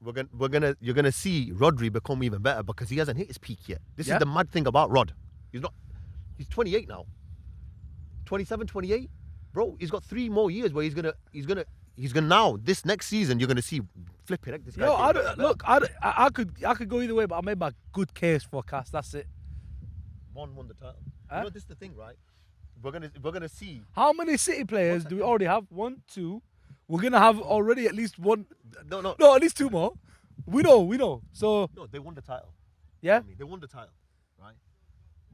you're gonna see Rodri become even better because he hasn't hit his peak yet. This Yeah. is the mad thing about Rod. He's 28 now. 27, 28, bro. He's got 3 more years where he's gonna now. This next season, you're gonna see flipping. This guy Yo, getting I better don't, and better. look, I could go either way, but I made my good case for Cass. That's it. One won the title. Huh? You know, this is the thing, right? We're gonna see. How many City players do we already have? 1, 2. We're gonna have already at least one. No, No, at least 2 more. We know. So no. They won the title. yeah, I mean, they won the title, right?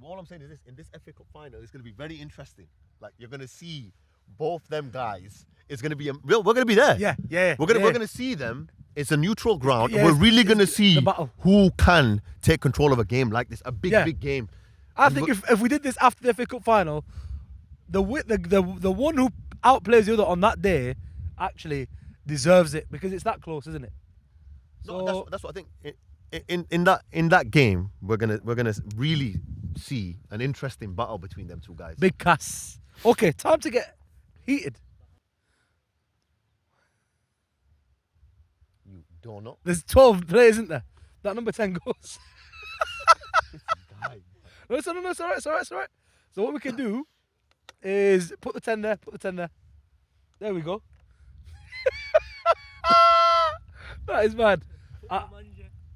All I'm saying is this: in this FA Cup final, it's gonna be very interesting. Like you're gonna see both them guys. It's gonna be. We're gonna be there. yeah. We're gonna see them. It's a neutral ground. Yeah, We're it's- really it's gonna the see battle. who can take control of a game like this. A big game. I think if we did this after the FA Cup final, the one who outplays the other on that day actually deserves it because it's that close, isn't it? No, So that's what I think. In that game, we're gonna really see an interesting battle between them two guys. big Cass. Okay, time to get heated. You don't know. There's 12 players, isn't there? That number 10 goes. This guy. No, it's all right. So what we can do is put the 10 there, There we go. That is mad.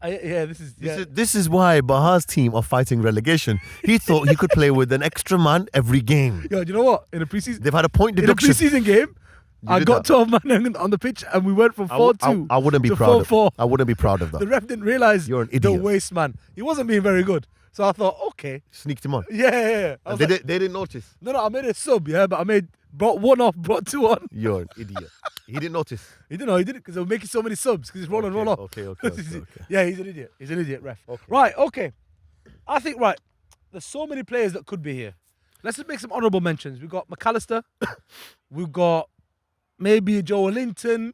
Yeah, this is. This is why Baha's team are fighting relegation. He thought he could play with an extra man every game. Yo, do you know what? In a preseason, They've had a point deduction. preseason game, I did got that. 12 man on the pitch and we went from 4-2 I wouldn't be to proud 4-4. of. I wouldn't be proud of The that. ref didn't realise You're an the idiot. waste man. He wasn't being very good. So I thought, okay. Sneaked him on. Yeah. I And was they, like, they didn't notice. no, I made a sub, but I brought 1 off, brought 2 on. You're an idiot. He didn't notice. He didn't know, because they were making so many subs because it's roll and roll off. Okay. Yeah, he's an idiot. He's an idiot, ref. Okay. Right, okay. I think, there's so many players that could be here. Let's just make some honourable mentions. We've got McAllister. We've got maybe Joe Linton.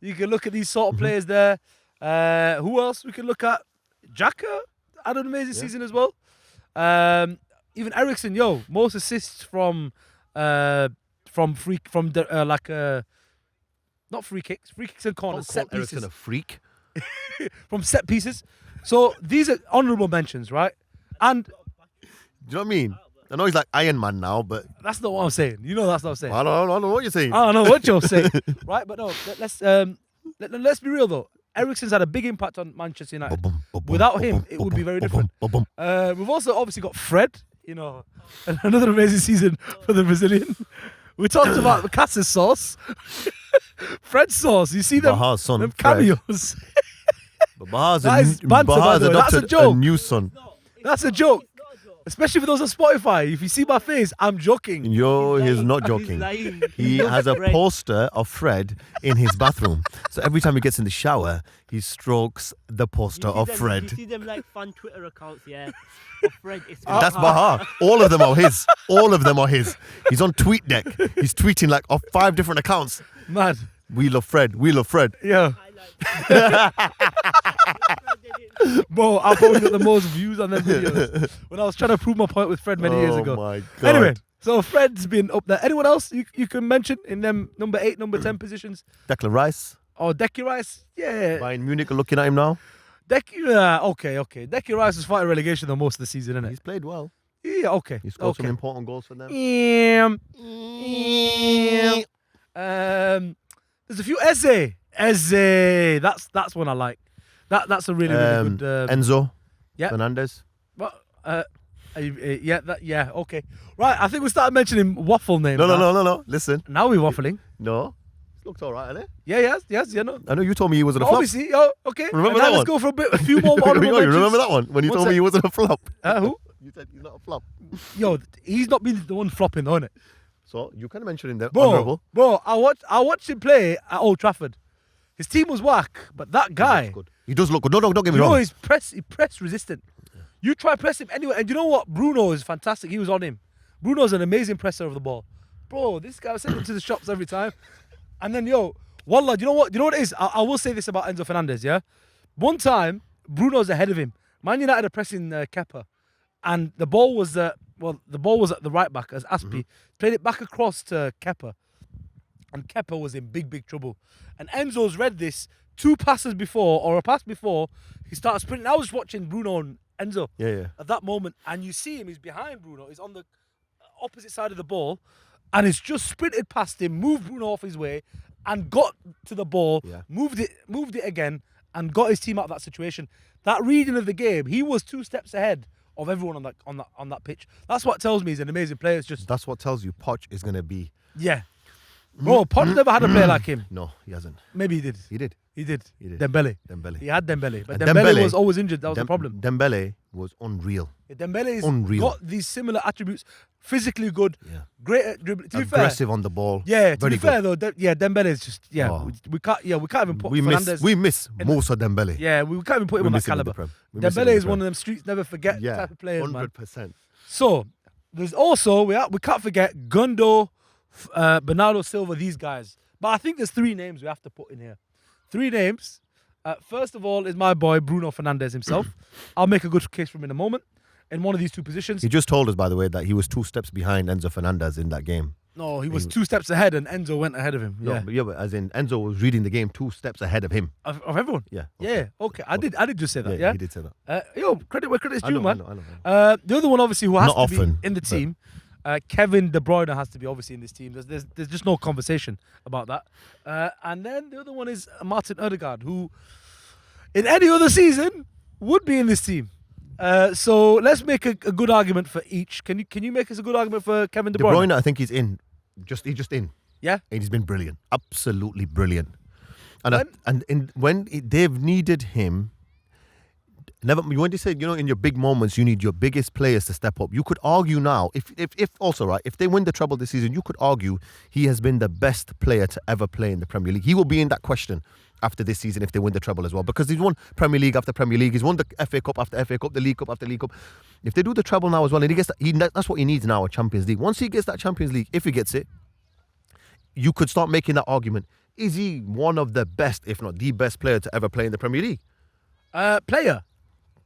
You can look at these sort of players there. Who else we can look at? Xhaka had an amazing season as well. Even Eriksen, most assists from not free kicks and corners, Don't set call Eriksen pieces. a freak. From set pieces. So these are honourable mentions, right? And Do you know what I mean? I know he's like Iron Man now, but that's not what I'm saying. You know that's not what I'm saying. I don't know what you're saying. I don't know what you're saying, right? But no, let's be real though. Eriksen's had a big impact on Manchester United. Without him, it would be very different. We've also obviously got Fred, another amazing season for the Brazilian. We talked about the Casas sauce, Fred sauce. You see them, Baha's son, them Fred. cameos. But Baha's That is banter, by the way. That's a adopted joke. a new son. That's a joke. Especially for those on Spotify. If you see my face, I'm joking. Yo, he's lying. not He's joking. lying. He loves has a Fred. poster of Fred in his bathroom. So every time he gets in the shower, he strokes the poster You see of them- Fred. You see them like fun Twitter accounts, yeah. Of Fred. It's That's Baha. Baha. All of them are his. All of them are his. He's on TweetDeck. He's tweeting like off 5 different accounts. Man. We love Fred. We love Fred. Yeah. Highlight. Bro, I probably got the most views on them videos when I was trying to prove my point with Fred many years ago. Oh my God. Anyway, so Fred's been up there. Anyone else you can mention in them number 8, number 10 positions? Declan Rice. Oh, Decky Rice? Yeah. Bayern Munich are looking at him now. Okay. Decky Rice was fighting relegation though most of the season, isn't it? He's played well. Yeah, okay. He scored some okay. important goals for them. There's a few Eze. That's one I like. That's a really good. Enzo. yeah. Fernandes. Well, yeah. Okay. Right. I think we started mentioning waffle names. No. Listen. Now we're waffling. No. Looks all right, isn't it? Yes. Yeah. No. I know you told me he wasn't a flop. Obviously. Oh, okay. Remember And now that let's one? go for a few more honorable You mentions. remember that one? When you One told me sec. he wasn't a flop. Who? You said he's not a flop. Yo, he's not been the one flopping, though, innit? So you can mention him there. Bro, Honourable. I watched him play at Old Trafford. His team was whack, but that guy, Looks good. He does look good. No, don't get me you know, wrong. he press resistant. You try press him anyway, and you know what? Bruno is fantastic. He was on him. Bruno's an amazing presser of the ball. Bro, this guy was sending him to the shops every time. And then, wallah, you know what it is? I will say this about Enzo Fernandes, yeah? One time, Bruno's ahead of him. Man United are pressing Kepa, and the ball was at the right back as Aspi. Played it back across to Kepa. And Kepa was in big trouble. And Enzo's read this 2 passes before, or a pass before, he started sprinting. I was watching Bruno and Enzo Yeah. at that moment, and you see him, he's behind Bruno, he's on the opposite side of the ball, and he's just sprinted past him, moved Bruno off his way, and got to the ball, Yeah. moved it again, and got his team out of that situation. That reading of the game, he was 2 steps ahead of everyone on that pitch. That's what tells me he's an amazing player. It's just That's what tells you Poch is going to be. yeah. Bro, Poch never had a player like him. No, he hasn't. Maybe he did. He did. He did. He did. Dembele. Dembele. He had Dembele, but And Dembele was always injured. That was the Dem- problem. Dembele was unreal. Dembele's Unreal. got these similar attributes. Physically good, Yeah. great at dribbling. To be fair, Aggressive on the ball. yeah. To Very be fair good. though, Dembele is just Oh. we can't even put We Fernandes. miss Musa Dembele. Yeah, we can't even put him We on that miss him in the caliber. Prem. We miss him in Dembele the is one Prem. of them streets never forget Yeah, type of players, man. 100%. So there's also we can't forget Gundo, Bernardo Silva, these guys. But I think there's 3 names we have to put in here. 3 names. First of all is my boy Bruno Fernandes himself. I'll make a good case for him in a moment. In one of these 2 positions. He just told us, by the way, that he was 2 steps behind Enzo Fernandez in that game. No, he was 2 steps ahead and Enzo went ahead of him. No, Yeah. but as in Enzo was reading the game 2 steps ahead of him. Of everyone. Yeah. Yeah, okay. I did just say that, yeah? He did say that. Credit where credit's I due, know, man. I know. The other one, obviously, who has Not to often, be in the but- team, Kevin De Bruyne has to be obviously in this team. There's just no conversation about that. And then the other one is Martin Odegaard, who in any other season would be in this team. So let's make a good argument for each. Can you make us a good argument for Kevin De De Bruyne? Bruyne, I think he's in. He's just in. Yeah. And he's been brilliant. Absolutely brilliant. And when they've needed him, when they say, in your big moments, you need your biggest players to step up. You could argue now, if they win the treble this season, you could argue he has been the best player to ever play in the Premier League. He will be in that question after this season if they win the treble as well, because he's won Premier League after Premier League. He's won the FA Cup after FA Cup, the League Cup after League Cup. If they do the treble now as well, and he gets that's what he needs now, a Champions League. Once he gets that Champions League, if he gets it, you could start making that argument. Is he one of the best, if not the best player to ever play in the Premier League? Player.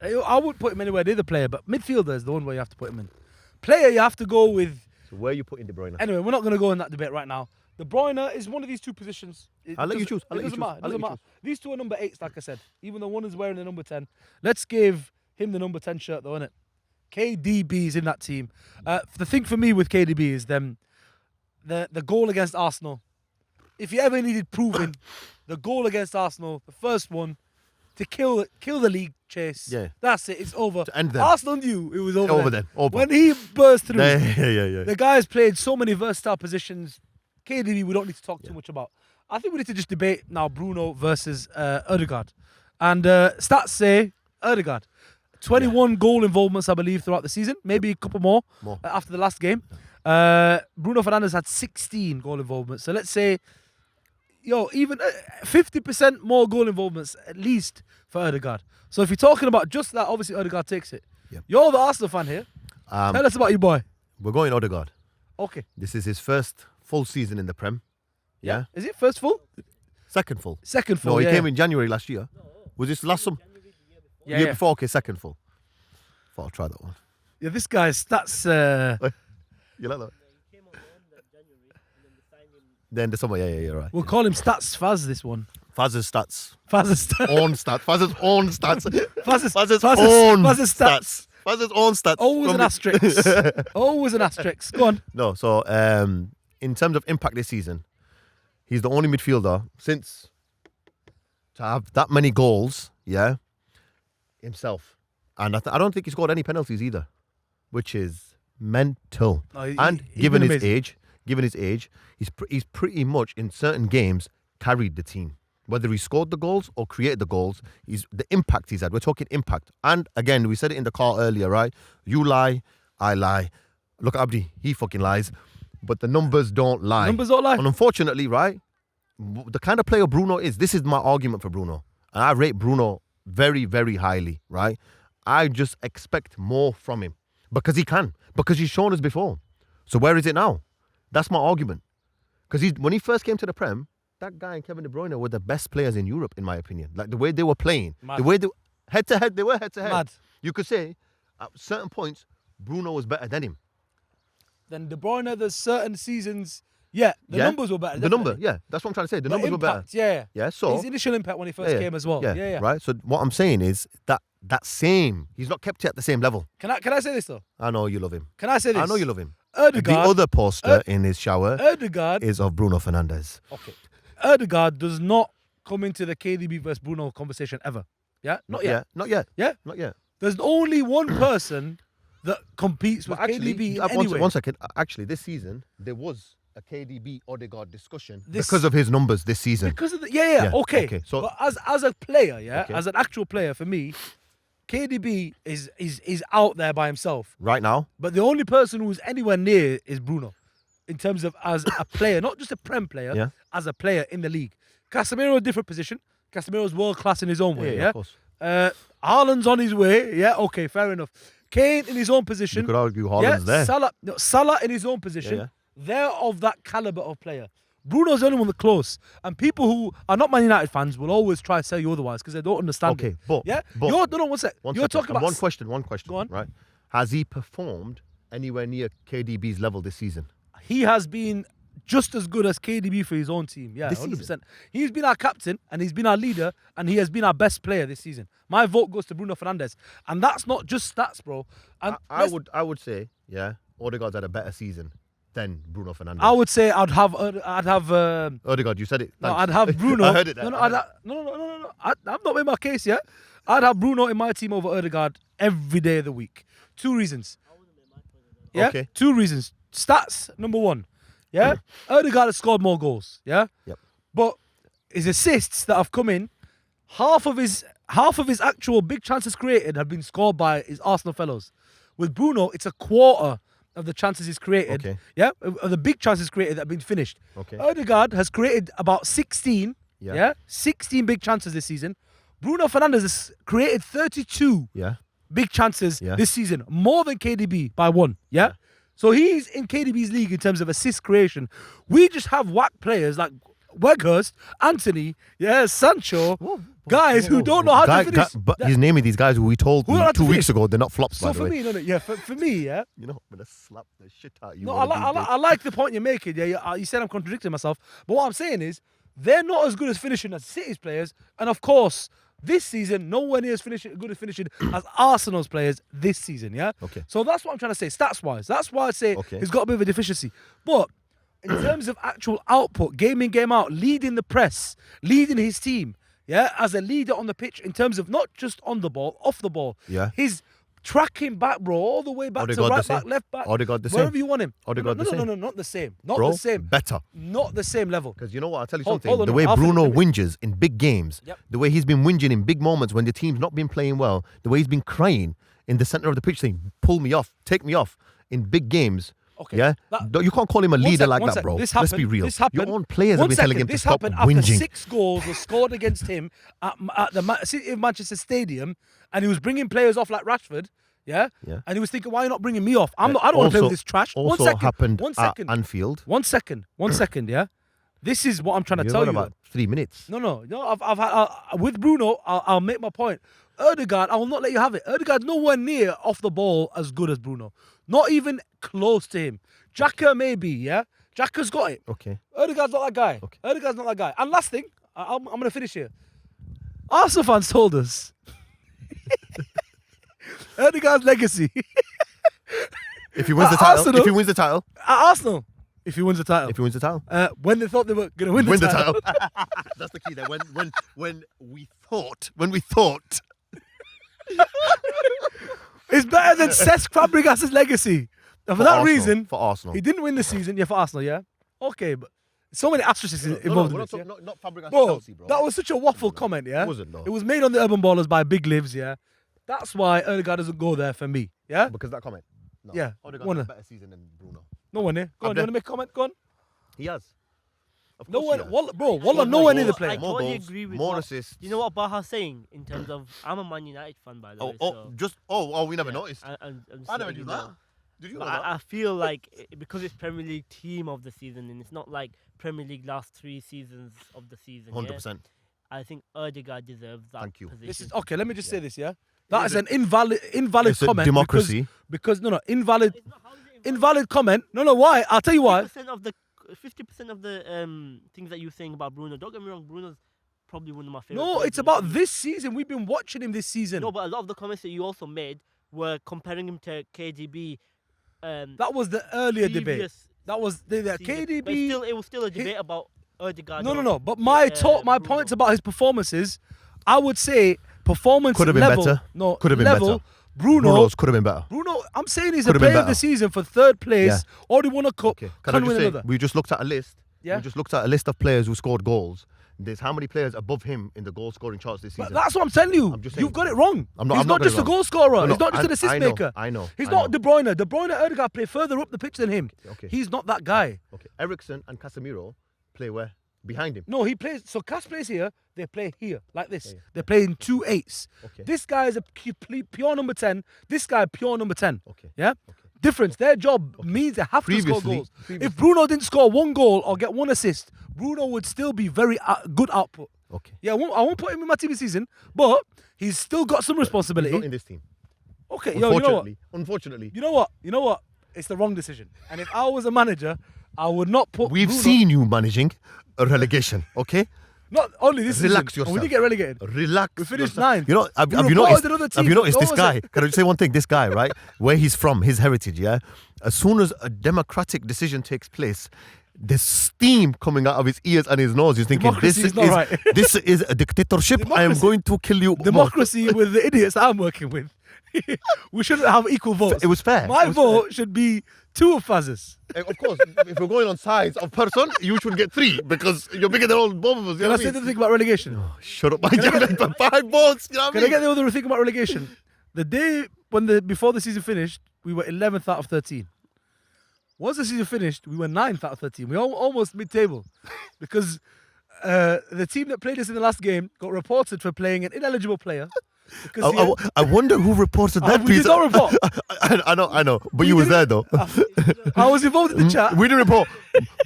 I wouldn't put him anywhere near the player, but midfielder is the one where you have to put him in. Player, you have to go with. So where are you putting De Bruyne? Anyway, we're not going to go in that debate right now. De Bruyne is one of these 2 positions. I'll let you choose. It doesn't matter. These 2 are number 8s, like I said. Even though one is wearing the number 10. Let's give him the number 10 shirt, though, innit? KDB is in that team. The thing for me with KDB is the goal against Arsenal. If you ever needed proving, the goal against Arsenal, the first one, to kill the league chase. Yeah. That's it. It's over. To end them. Arsenal knew it was over. Over then. Over. When he burst through, Yeah. the guy's played so many versatile positions. KDB, we don't need to talk too much about. I think we need to just debate now Bruno versus Odegaard. And stats say Odegaard. 21 goal involvements, I believe, throughout the season. Maybe a couple more, after the last game. Bruno Fernandes had 16 goal involvements. So let's say, even 50% more goal involvements at least for Odegaard. So if you're talking about just that, obviously Odegaard takes it. Yep. You're the Arsenal fan here. Tell us about your boy. We're going Odegaard. Okay. This is his first full season in the Prem. Yeah. Is it first full? Second full. Second full. No, he yeah. came in January last year. Was this last summer? Year before? Okay, second full. Thought I'll try that one. Yeah, this guy's stats. You like that? Then the summer, yeah, you're right. We'll call him Stats Faz, this one. Faz's stats. Faz's stats. Own stats. Faz's own stats. Faz's own Faz's stats. Faz's own stats. Always an asterisk. Always an asterisk. Go on. No, so in terms of impact this season, he's the only midfielder since to have that many goals, himself. And I don't think he scored any penalties either, which is mental. And given his age, he's pretty much in certain games carried the team. Whether he scored the goals or created the goals, the impact he's had. We're talking impact. And again, we said it in the car earlier, right? You lie, I lie. Look at Abdi, he fucking lies. But the numbers don't lie. Numbers don't lie. And unfortunately, right, the kind of player Bruno is, this is my argument for Bruno. And I rate Bruno very, very highly, right? I just expect more from him. Because he can. Because he's shown us before. So where is it now? That's my argument. Because when he first came to the Prem, that guy and Kevin De Bruyne were the best players in Europe, in my opinion. Like the way they were playing, Mad. the way they head to head, they were head to head. Mad. You could say at certain points Bruno was better than him. Then De Bruyne, there's certain seasons, the numbers were better. The number, definitely. that's what I'm trying to say. The numbers were better. Yeah. Yeah, so his initial impact when he first came as well. Yeah. Right. So what I'm saying is that same, he's not kept it at the same level. Can I say this though? I know you love him. Can I say this? I know you love him. Odegaard, the other poster in his shower Odegaard is of Bruno Fernandes. Okay. Odegaard does not come into the KDB versus Bruno conversation ever. Yeah? Not yet. Not yet. Yeah? Not yet. There's only one person that competes with KDB anyway. One second. Actually, this season, there was a KDB Odegaard discussion because of his numbers this season. Because of the okay. So, but as a player, as an actual player, for me, KDB is out there by himself right now. But the only person who's anywhere near is Bruno, in terms of as a player, not just a Prem player, as a player in the league. Casemiro, a different position. Casemiro's world class in his own way. Yeah, of course. Haaland's on his way. Yeah, okay, fair enough. Kane in his own position. You could argue Haaland's there. Salah in his own position. They're of that caliber of player. Bruno's the only one that's close. And people who are not Man United fans will always try to tell you otherwise because they don't understand it. But one sec. You're talking about... One question. Go on. Right? Has he performed anywhere near KDB's level this season? He has been just as good as KDB for his own team. Yeah, this 100%. Season? He's been our captain and he's been our leader and he has been our best player this season. My vote goes to Bruno Fernandes. And that's not just stats, bro. And I would say, Odegaard's had a better season than Bruno Fernandes. I would say I'd have Odegaard, you said it. Thanks. No, I'd have Bruno. I heard it. No. I've not made my case yet. I'd have Bruno in my team over Odegaard every day of the week. 2 reasons. Yeah? Okay. 2 reasons. Stats, number 1. Yeah? Odegaard has scored more goals. Yeah? Yep. But his assists that have come in, half of his actual big chances created have been scored by his Arsenal fellows. With Bruno, it's a quarter of the chances he's created. Okay. Yeah? Of the big chances created that have been finished. Okay. Odegaard has created about 16. Yeah? 16 big chances this season. Bruno Fernandes has created 32 big chances this season. More than KDB by 1. Yeah? So he's in KDB's league in terms of assist creation. We just have whack players like Weghorst, Anthony, Sancho, guys who don't know how to finish. But he's naming these guys who we told 2 weeks ago they're not flops, by the way. For me, you know, I'm going to slap the shit out of you. No, I like the point you're making. Yeah, you said I'm contradicting myself. But what I'm saying is, they're not as good as finishing as City's players. And of course, this season, nowhere near as good as finishing as Arsenal's players this season, yeah? Okay. So that's what I'm trying to say, stats-wise. That's why I say he's got a bit of a deficiency. But in terms of actual output, game in, game out, leading the press, leading his team, as a leader on the pitch in terms of not just on the ball, off the ball. Yeah. His Track him back, bro, all the way back to Odegaard the right same. back, left back, Odegaard the wherever same. you want him. Odegaard no, the no, same. no, not the same. Not Bro, the same. better. Not the same level. Because you know what? I'll tell you Hold something. on, The way I'll Bruno finish. whinges in big games, Yep. the way he's been whinging in big moments when the team's not been playing well, the way he's been crying in the center of the pitch saying, pull me off, take me off in big games. Okay. Yeah? You can't call him a leader like one that, sec. bro. This Let's happened. be real. This happened. Your own players have One been telling second. him to This stop happened after whinging. 6 goals were scored against him at the City of Manchester Stadium, and he was bringing players off like Rashford. Yeah? Yeah. And he was thinking, why are you not bringing me off? I don't want to play with this trash. Also One second. happened One second. at Anfield. 1 second. 1 second, yeah? This is what I'm trying to You're tell on you. about 3 minutes. No. I've had with Bruno. I'll make my point. Odegaard, I will not let you have it. Odegaard's nowhere near off the ball as good as Bruno. Not even close to him. Xhaka maybe, yeah. Xhaka's got it. Okay. Odegaard's not that guy. Okay. Odegaard's not that guy. And last thing, I'm going to finish here. Arsenal fans told us Odegaard's legacy If he wins the At title, Arsenal- if he wins the title, at Arsenal, if he wins the title, if he wins the title, when they thought they were going to win win the the title. title. That's the key there. When we thought. It's better than Cesc Fabregas' legacy. And for that Arsenal, reason, for Arsenal. he didn't win the season. Yeah, for Arsenal, yeah. Okay, but so many asterisks involved in we're this. not Yeah? talking, not Fabregas Bro, Chelsea, bro. that was such a waffle comment, yeah? It wasn't, though. It was made on the Urban Ballers by Big Livs, yeah? That's why Odegaard doesn't go there for me, yeah? Because of that comment. No. Yeah, Odegaard wanna- had a better season than Bruno. No one here. Go on, I'm you want to make a comment? Go on. He has. Of No course one, he has. Wallah, no one near the goals, play. I More totally goals, agree with more what- assists. You know what Baha's saying in terms of I'm a Man United fan, by the way. so, We never noticed. I'm just I never letting knew you that. know. Did you But know that? I feel like because it's Premier League team of the season and it's not like Premier League last 3 seasons of the season. 100%. I think Odegaard deserves that Thank you. position. This is okay. Let me just say this, yeah. That is an invalid It's a comment. democracy. Because invalid It's not- how is it invalid? invalid comment. No. Why? I'll tell you why. 50% of the things that you're saying about Bruno. Don't get me wrong, Bruno's probably one of my favorite. No, players it's in the about Premier this season. We've been watching him this season. No, but a lot of the comments that you also made were comparing him to KDB. That was the earlier debate. previous That was the season. But KDB. it was still a debate about Odegaard. No. But my Bruno. points about his performances, I would say performance Could have been level. better. No, Could have been level. better. Bruno, could have been better. I'm saying he's Could a have been player of the better. season for 3rd place. Yeah. Already won a cup. Okay. Can I win just say, another. we just looked at a list. Yeah. We just looked at a list of players who scored goals. There's how many players above him in the goal scoring charts this But season? that's what I'm telling you. I'm just saying. You've got it wrong. I'm not- He's I'm not not just a getting it goal scorer. No, He's not just an assist I know, maker. I know. He's I not know. De Bruyne. De Bruyne and Odegaard play further up the pitch than him. Okay. He's not that guy. Okay. Ericsson and Casemiro play where? Behind him. No, he plays. So Cass plays here. They play here like this. Yeah. They play in 2 8s. Okay. This guy is a pure number 10. This guy pure number 10. Okay. Yeah. Okay. Difference. Their job means they have to score Previously- goals. previously- If Bruno didn't score 1 goal or get 1 assist, Bruno would still be very good output. Okay. Yeah, I won't put him in my team this season, but he's still got some He's responsibility. not in this team. Okay, yo, you know what? Unfortunately. You know what? It's the wrong decision. And if I was a manager, I would not put. We've Bruno, seen you managing a relegation, okay? not only this Relax season. When we yourself. get relegated, Relax. we finished yourself. 9th. You know, have We you reported noticed? another Have team. you noticed this Don't say- guy? Can I just say one thing? This guy, right? Where he's from, his heritage, yeah? As soon as a democratic decision takes place, there's steam coming out of his ears and his nose. He's thinking, Democracy is not right. this is a dictatorship. I am Democracy- going to kill you. Democracy with the idiots I'm working with. We shouldn't have equal votes. It was fair. My It was vote should be 2 of Faz's. Of course, if we're going on size of person, you should get 3 because you're bigger than all both of us. You Can know I what say I the mean? thing about relegation? Shut up, my God. 5 votes. You know what Can I get the other thing about relegation? The day before the season finished, we were 11th out of 13. Once the season finished, we were 9th out of 13. We almost mid-table because the team that played us in the last game got reported for playing an ineligible player. Because I wonder who reported that we piece. did not report. I know. But you was there though. I was involved in the chat. We didn't report.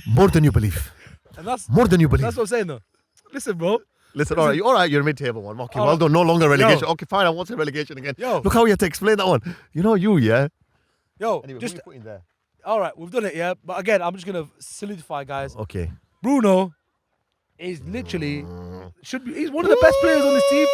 More than you believe. And that's More than you believe. what I'm saying though. Listen, bro. Listen, all right, you're mid-table one. Okay, All well right. done. No longer relegation. Yo. Okay, fine. I won't say relegation again. Yo. Look how you had to explain that one. You know you, yeah. Yo, Anyway, just who you putting there? all right. We've done it, yeah. But again, I'm just gonna solidify, guys. Okay. Bruno is literally should be. He's one of the best players on this team.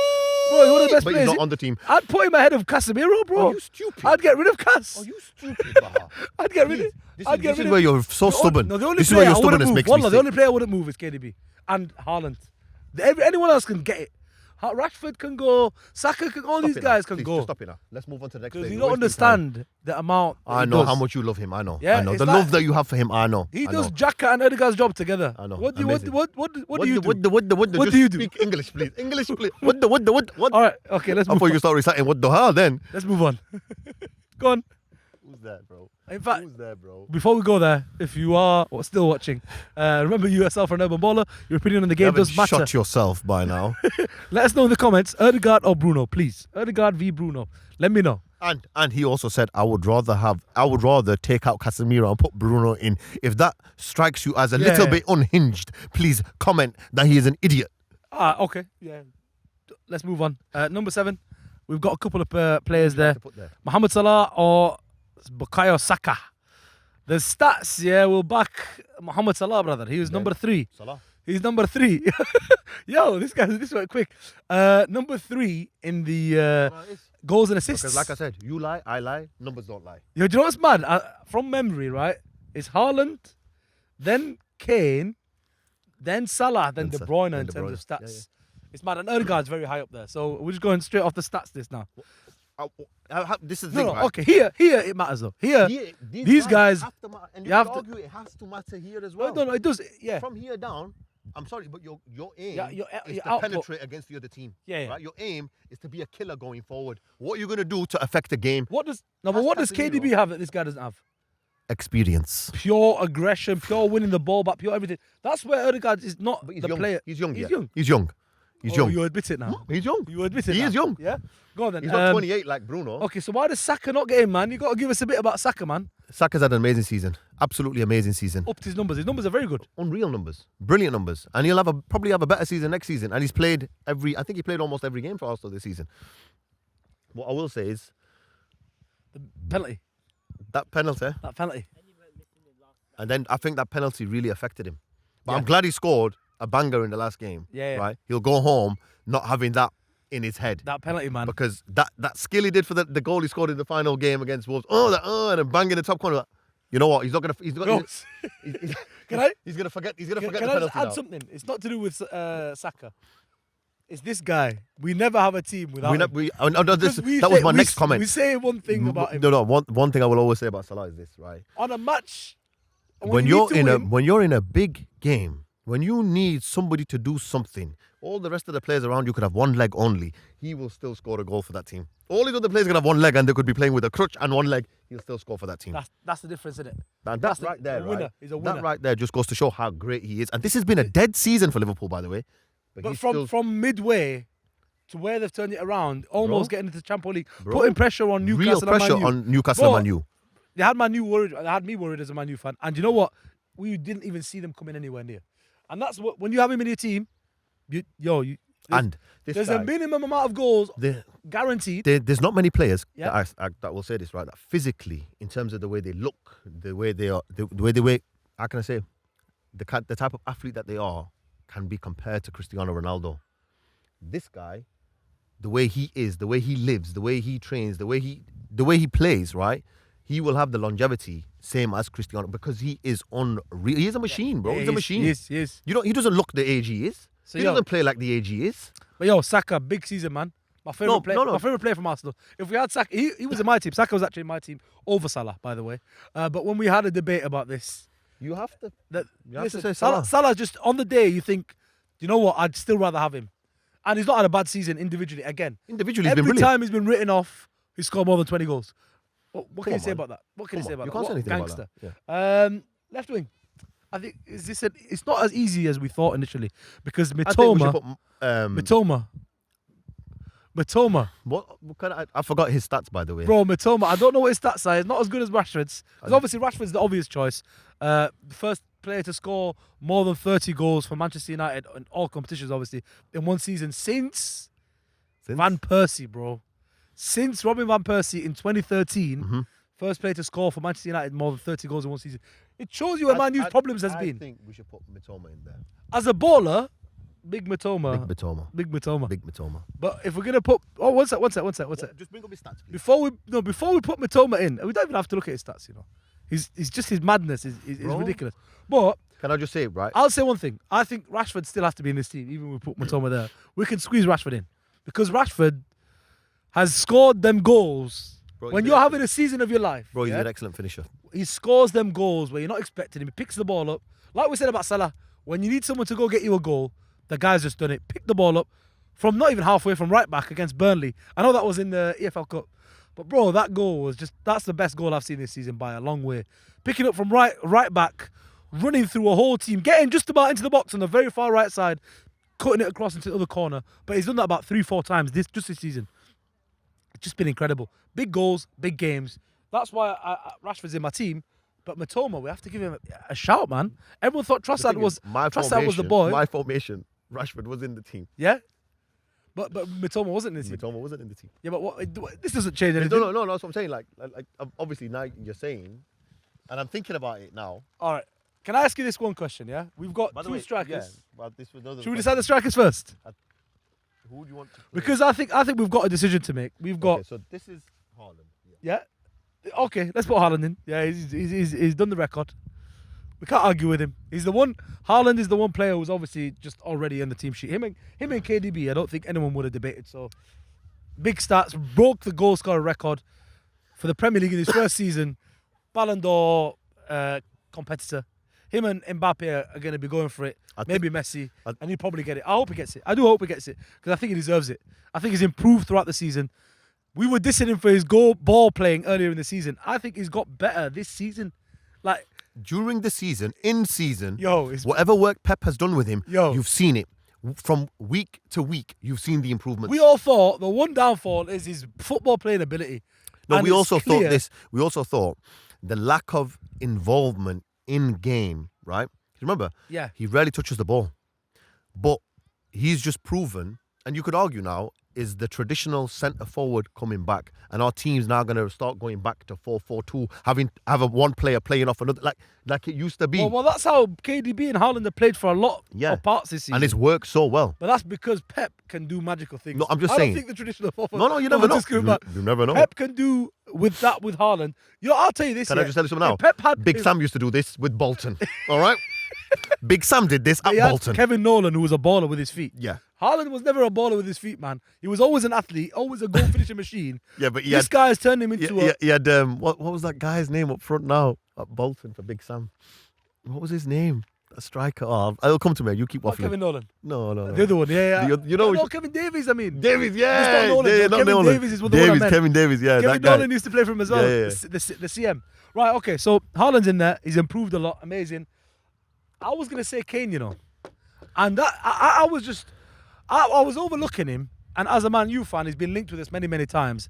Bro, he's one of the best But players. he's not on the team. I'd put him ahead of Casemiro, bro. Oh, you stupid. I'd get rid of Cas. Oh, you stupid, Baha. I'd get rid of. This is where you're so stubborn. No, the only This is player where your I wouldn't stubbornness move. makes me Wallah, the sick. only player I wouldn't move is KDB and Haaland. Anyone else can get it. Rashford can go. Saka can. All these guys can Please, go. Just stop it now. Let's move on to the next Because player. you You're don't wasting time. understand the amount. I he know does. how much you love him. I know. Yeah, I know it's the like- love that you have for him. I know. He I does know. Xhaka and Odegaard's job together. I know. What do Amazing. you what do you do? What What Just do you do? Speak English, please. English, please. What? All right. Okay. Let's I move thought on. you start reciting what the hell then. Let's move on. Go on. Who's that, bro? In fact, Who's there, bro? before we go there, if you are still watching, remember you yourself are an urban baller. Your opinion on the game does matter. Shut yourself by now. Let us know in the comments, Odegaard or Bruno, please. Odegaard v Bruno. Let me know. And he also said, I would rather take out Casemiro and put Bruno in. If that strikes you as a little bit unhinged, please comment that he is an idiot. Okay. Yeah. Let's move on. Number 7, we've got a couple of players there. Mohamed Salah or Bukayo Saka. The stats, we'll back Mohamed Salah, brother. He was number 3. Salah. He's number 3. Yo, this went quick. Number 3 in the goals and assists. Because like I said, you lie, I lie, numbers don't lie. Yo, do you know what's mad? From memory, right? It's Haaland, then Kane, then Salah, then De Bruyne in terms of stats. Yeah. It's mad. And Odegaard's very high up there. So we're just going straight off the stats list now. This is the thing, No, right? okay. Here it matters though. Here, these guys have to matter, and you you have could to- argue it has to matter here as well. no, it does. Yeah. From here down, I'm sorry, but your aim Your is to output. penetrate against the other team. Yeah. Right? Your aim is to be a killer going forward. What are you going to do to affect the game? What does That's KDB Casemiro. have that this guy doesn't have? Experience. Pure aggression, pure winning the ball back, pure everything. That's where Odegaard is not But he's the young. player. He's young. He's yet. young. He's young. He's Oh, young. you admit it now. He's young. You admit it He now. is young. Yeah. Go on then. He's not 28 like Bruno. Okay, so why does Saka not get in, man? You got to give us a bit about Saka, man. Saka's had an amazing season. Absolutely amazing season. Upped his numbers. His numbers are very good. Unreal numbers. Brilliant numbers. And he'll probably have a better season next season. And he's played I think he played almost every game for Arsenal this season. What I will say is The penalty. that penalty, That penalty. and then I think that penalty really affected him. But Yeah. I'm glad he scored a banger in the last game. Yeah. Right? He'll go home not having that in his head. That penalty, man. Because that skill he did for the goal he scored in the final game against Wolves. And then bang in the top corner. You know what? He's gonna Can I? He's gonna forget the Can I penalty just add now. something? It's not to do with Saka. It's this guy. We never have a team without him. Because That was my next comment. We say one thing about him. No. One thing I will always say about Salah is this, right? On a match, When you're in a big game, when you need somebody to do something, all the rest of the players around you could have one leg only. He will still score a goal for that team. All these other players could have one leg and they could be playing with a crutch and one leg. He'll still score for that team. That's the difference, isn't it? And that's right there, a winner. right? He's a winner. That right there just goes to show how great he is. And this has been a dead season for Liverpool, by the way. But he's from still- from midway to where they've turned it around, almost getting into the Champions League, Bro, putting pressure on Newcastle real pressure and Man U. on Newcastle But and Man U. They had Man U worried. They had me worried as a Man U fan. And you know what? We didn't even see them coming anywhere near. And that's what when you have him in your team, And this there's guy, a minimum amount of goals guaranteed. there's not many players Yeah. that will say this, right? That physically, in terms of the way they look, the way they are, the way they wear, how can I say, the type of athlete that they are, can be compared to Cristiano Ronaldo. This guy, the way he is, the way he lives, the way he trains, the way he plays, right? He will have the longevity same as Cristiano because he is unreal. He is a machine, bro. Yeah, He's a machine. Yes. You know, he doesn't look the age he is. So, He yo, doesn't play like the age he is. but Saka, big season, man. My favorite player. no. My favorite player from Arsenal. If we had Saka, he was in my team. Saka was actually in my team over Salah, by the way. But when we had a debate about this, You have to. that You have listen, to say Salah. Salah just on the day you think, you know what? I'd still rather have him, and he's not had a bad season individually. Again, Individually, he's every been brilliant. time he's been written off, he scored more than 20 goals. What can Come you on, say man. about that? What can you Come say on, about you that? can't say What anything about gangster. that. Yeah. Left wing. I think it's not as easy as we thought initially because I think we should Mitoma. What kind of, I forgot his stats, by the way. Bro, Mitoma, I don't know what his stats are. It's not as good as Rashford's. Because obviously Rashford's the obvious choice. The first player to score more than 30 goals for Manchester United in all competitions, obviously, in one season since Van Persie, bro. Since Robin Van Persie in 2013, first player to score for Manchester United more than 30 goals in one season. It shows you where Man U's problems has been. I think we should put Mitoma in there. As a baller, big Mitoma. Big Mitoma. But if we're going to put... Oh, one sec. Just bring up his stats, please. Before we put Mitoma in, we don't even have to look at his stats, you know. He's just his madness is Bro. ridiculous. But Can I just say, right? I'll say one thing. I think Rashford still has to be in this team, even if we put Matoma there. We can squeeze Rashford in because Rashford has scored them goals. Bro, When he's you're an having a season of your life, Bro, he's yeah, an excellent finisher. he scores them goals where you're not expecting him. He picks the ball up. Like we said about Salah, when you need someone to go get you a goal, the guy's just done it. Pick the ball up from not even halfway, from right back against Burnley. I know that was in the EFL Cup. But bro, that goal was that's the best goal I've seen this season by a long way. Picking up from right back, running through a whole team, getting just about into the box on the very far right side, cutting it across into the other corner. But he's done that about 3-4 times this season. It's just been incredible. Big goals, big games. That's why Rashford's in my team. But Matoma, we have to give him a shout, man. Everyone thought Trossard was the boy. My formation, Rashford was in the team. Yeah? But Matoma wasn't in the team. Matoma wasn't in the team. Yeah, but this doesn't change anything. No, that's what I'm saying. Like obviously now you're saying, and I'm thinking about it now. All right. Can I ask you this one question, yeah? We've got By the two way, strikers. Yeah, well, this was another Should we question. decide the strikers first? Who do you want to play? Because I think we've got a decision to make. We've got... Okay, so this is Haaland. Yeah? Okay, let's put Haaland in. Yeah, he's done the record. We can't argue with him. He's the one... Haaland is the one player who's obviously just already on the team sheet. Him and KDB, I don't think anyone would have debated. So, big stats. Broke the goal scorer record for the Premier League in his first season. Ballon d'Or competitor. Him and Mbappe are going to be going for it. Maybe Messi. And he'll probably get it. I hope he gets it. I do hope he gets it. Because I think he deserves it. I think he's improved throughout the season. We were dissing him for his ball playing earlier in the season. I think he's got better this season. Like... During the season, in season, it's whatever work Pep has done with him, Yo. you've seen it. From week to week, you've seen the improvements. We all thought the one downfall is his football playing ability. No, And we it's also clear- thought this. We also thought the lack of involvement in game, right? Remember, Yeah. he rarely touches the ball. But he's just proven, and you could argue now, is the traditional centre forward coming back, and our team's now going to start going back to 4-4-2, have a one player playing off another, like it used to be. Well, that's how KDB and Haaland have played for a lot Yeah. of parts this season. And it's worked so well. But that's because Pep can do magical things. No, I'm just I saying. don't think the traditional forward. No, you never know. You never know. Pep can do with Haaland. I'll tell you this. Can I just tell you something now? If Pep had Big Sam used to do this with Bolton. All right? Big Sam did this at he had Bolton. Kevin Nolan, who was a baller with his feet. Yeah. Haaland was never a baller with his feet, man. He was always an athlete, always a goal finishing machine. Yeah, but This guy has turned him into he had what was that guy's name up front now at Bolton for Big Sam? What was his name? A striker. Oh, it'll come to me. You keep waffling. Kevin Nolan. No. The other one, yeah. You know, no, Kevin Davies, I mean. Davies, Just yeah. not Nolan, yeah, though. not Kevin Nolan. Davies is the one I meant. Kevin Davies, yeah, Kevin that guy. Nolan used to play for him as well. Yeah. The CM. Right, okay, so Haaland's in there. He's improved a lot. Amazing. I was going to say Kane, And that I was overlooking him. And as a Man U fan, he's been linked with us many, many times.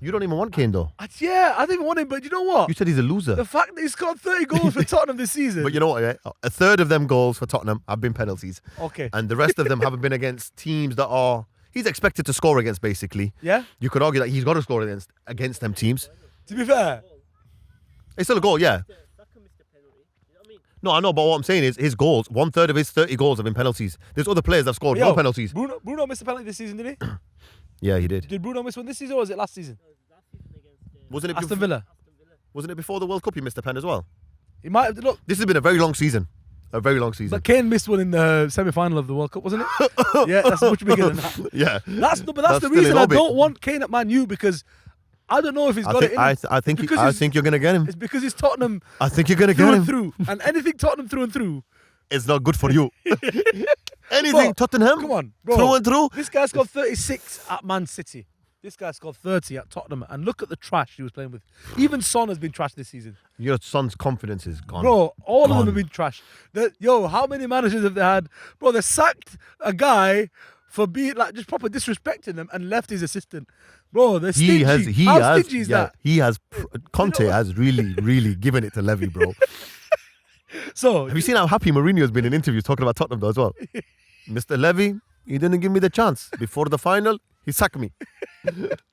You don't even want Kane though. I didn't even want him, but you know what? You said he's a loser. The fact that he's scored 30 goals for Tottenham this season. But you know what? Yeah? A third of them goals for Tottenham have been penalties. Okay. And the rest of them haven't been against teams that are he's expected to score against, basically. Yeah? You could argue that he's got to score against them teams. To be fair. It's still a goal, yeah. Saka missed a penalty. You know what I mean? No, I know, but what I'm saying is his goals, 1/3 of his 30 goals have been penalties. There's other players that have scored no penalties. Bruno missed a penalty this season, did he? Yeah, he did. Did Bruno miss one this season or was it last season? Last season against Wasn't it? Aston Villa. Wasn't it before the World Cup he missed a pen as well? He might have. Look, This has been a very long season. A very long season. but Kane missed one in the semi-final of the World Cup, wasn't it? Yeah, that's much bigger than that. Yeah. That's the still reason in I orbit. don't want Kane at Man U because I don't know if he's got it in him. I think Because you're gonna get him. It's because he's Tottenham I think you're gonna through get and him. through, and anything Tottenham through and through. It's not good for you. Anything Bro, Tottenham. Come on, bro. Through and through. This guy scored 36 at Man City. This guy scored 30 at Tottenham, and look at the trash he was playing with. Even Son has been trashed this season. Your son's confidence is gone. Bro, all of Gone. them have been trash. How many managers have they had? Bro, they sacked a guy for being just proper disrespecting them and left his assistant. Bro, they're stingy. How stingy is that? He has. Conte has really given it to Levy, bro. So, Have you seen how happy Mourinho has been in interviews talking about Tottenham though as well? Mr. Levy, he didn't give me the chance. Before the final, he sacked me.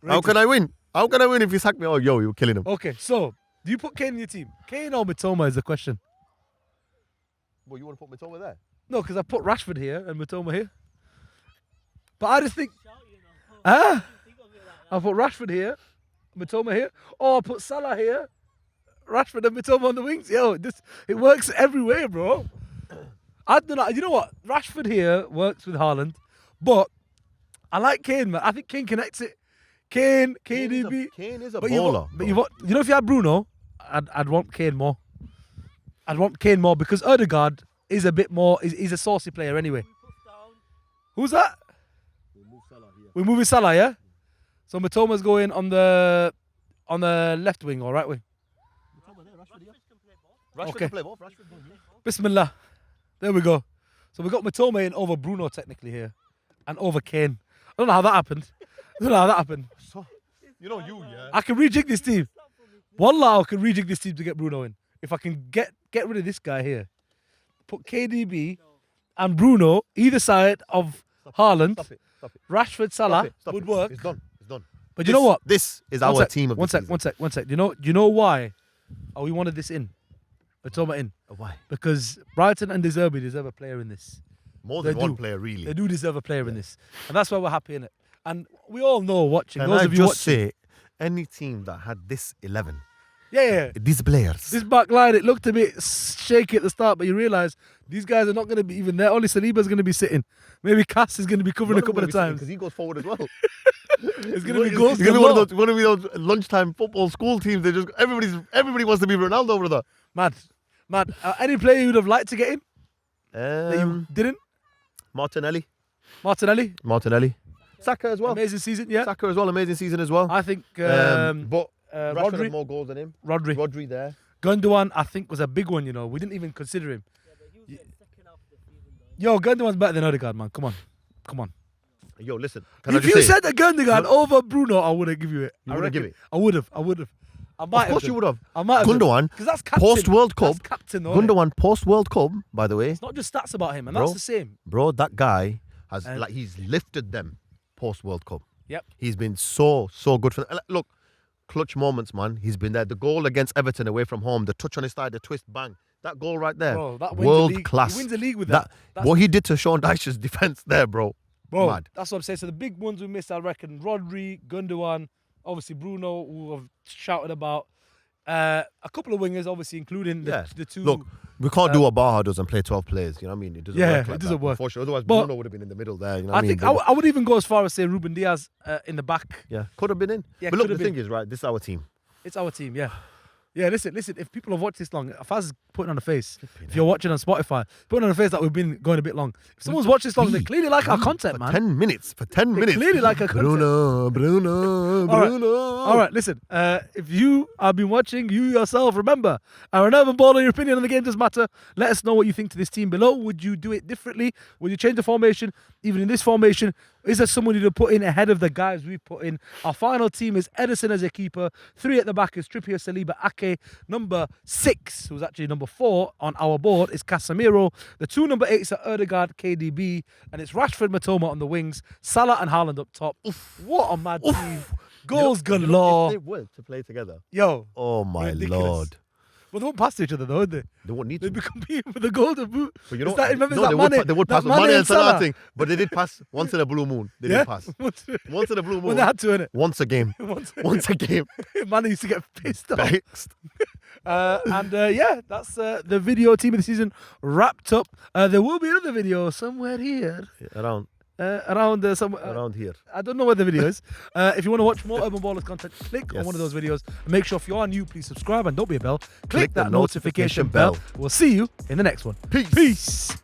How can I win? How can I win if he sacked me? Oh, you're killing him. okay, so do you put Kane in your team? Kane or Mitoma is the question. Well, you want to put Mitoma there? No, because I put Rashford here and Mitoma here. But I just think, Shout, you know. ah, Think of it like I put Rashford here, Mitoma here, or I put Salah here, Rashford and Mitoma on the wings. It works every way, bro. I don't know. You know what? Rashford here works with Haaland, but I like Kane, man. I think Kane connects it. Kane, KDB. Kane is a But baller. you know, if you had Bruno, I'd want Kane more. I'd want Kane more because Odegaard is a bit more. He's a saucy player anyway. Who's that? We're moving Salah, yeah. So Matoma's going on the left wing or right wing. Rashford Okay. can play both. Rashford can play. Bismillah. There we go. So we got Matoma in over Bruno technically here, and over Kane. I don't know how that happened. So, you know you, yeah. I can rejig this team. Wallah, I can rejig this team to get Bruno in. If I can get rid of this guy here, put KDB and Bruno either side of Haaland, Stop it. Rashford, Salah Stop would it. work. It's done. It's done. But you know what? This is One our sec, team of one the sec, season. one sec. Do you know why? Oh, we wanted this in. Matoma in Why? because Brighton and deserve a player in this. More than They one do. player, really. They do deserve a player in this, and that's why we're happy in it. And we all know watching. Can Those I of you just watching, say, any team that had this 11, yeah. these players, This back line, it looked a bit shaky at the start, but you realise these guys are not going to be even there. Only Saliba's going to be sitting. Maybe Cass is going to be covering a couple of times. because he goes forward as well. It's going to be goals. It's gonna be galore. one of those lunchtime football school teams. They just everybody wants to be Ronaldo, brother. Mad. Any player you would have liked to get in that you didn't? Martinelli, Saka as well. Amazing season, yeah. Saka as well, amazing season as well. I think But Rashford Rodri, had more goals than him. Rodri. Rodri there. Gundogan, I think was a big one. You know, we didn't even consider him. Yo, Gundogan's better than Odegaard, man. Come on. Yo, listen. Can If I you just say? said that Gundogan over Bruno, I wouldn't give you it. You I wouldn't give reckon. it? I would have. I might Of course you would have. I might have. Gundogan, Because that's captain. post World Cup. That's captain, though, innit? Gundogan post World Cup, by the way, It's not just stats about him, and Bro. that's the same. bro. That guy has And- he's lifted them post World Cup. Yep. He's been so good for them. Look, clutch moments, man. He's been there. The goal against Everton away from home, the touch on his side, the twist, bang. That goal right there, Bro, that wins the world league. class. He wins the league with that. That's- What he did to Sean Dyche's defense there, bro. Mad. That's what I'm saying. So the big ones we missed, I reckon, Rodri, Gundogan, obviously Bruno, who have shouted about. A couple of wingers, obviously, including the two. Look, we can't do what Baha does and play 12 players. You know what I mean? It doesn't Yeah, work like it doesn't that, work. unfortunately. Otherwise, But Bruno would have been in the middle there. You know I what think I mean? I would even go as far as say Ruben Diaz in the back. Yeah, could have been in. Yeah, but look, could the have thing is, right, this is our team. It's our team, yeah. Yeah, listen. If people have watched this long, Faz putting on a face. If you're watching on Spotify, putting on a face that we've been going a bit long. If someone's watched this long, they clearly like our content, For man. 10 minutes. For 10 They minutes. clearly like our content. Bruno. All right, listen. If you have been watching, you yourself, remember, our 11 baller, your opinion on the game does matter. Let us know what you think to this team below. Would you do it differently? Would you change the formation? Even in this formation, is there someone you'd put in ahead of the guys we put in? Our final team is Ederson as a keeper. 3 at the back is Trippier, Saliba, Ake. Number 6, who's actually number 4 on our board, is Casemiro. The 2 number 8s are Odegaard, KDB, and it's Rashford, Matoma on the wings. Salah and Haaland up top. What a mad team. Goals galore. If they were to play together. Yo, Oh, my ridiculous. Lord. Well, they won't pass to each other, though, would they? They won't need They'd to. be competing for the golden boot. But you know, Remember no, that they would, Mane? they would pass. That Mane Mane and and Salah Salah. thing, but they did pass once in a blue moon. They Yeah? did pass. Once in a blue moon. When they had to, innit? Once a game. Once a game. Man used to get pissed off. Vexed. Yeah, that's the video team of the season wrapped up. There will be another video somewhere here. Around Around here. I don't know where the video is. If you want to watch more Urban Ballers content, click on one of those videos. And make sure if you are new, please subscribe and don't be a bell. Click the that notification bell. We'll see you in the next one. Peace. Peace.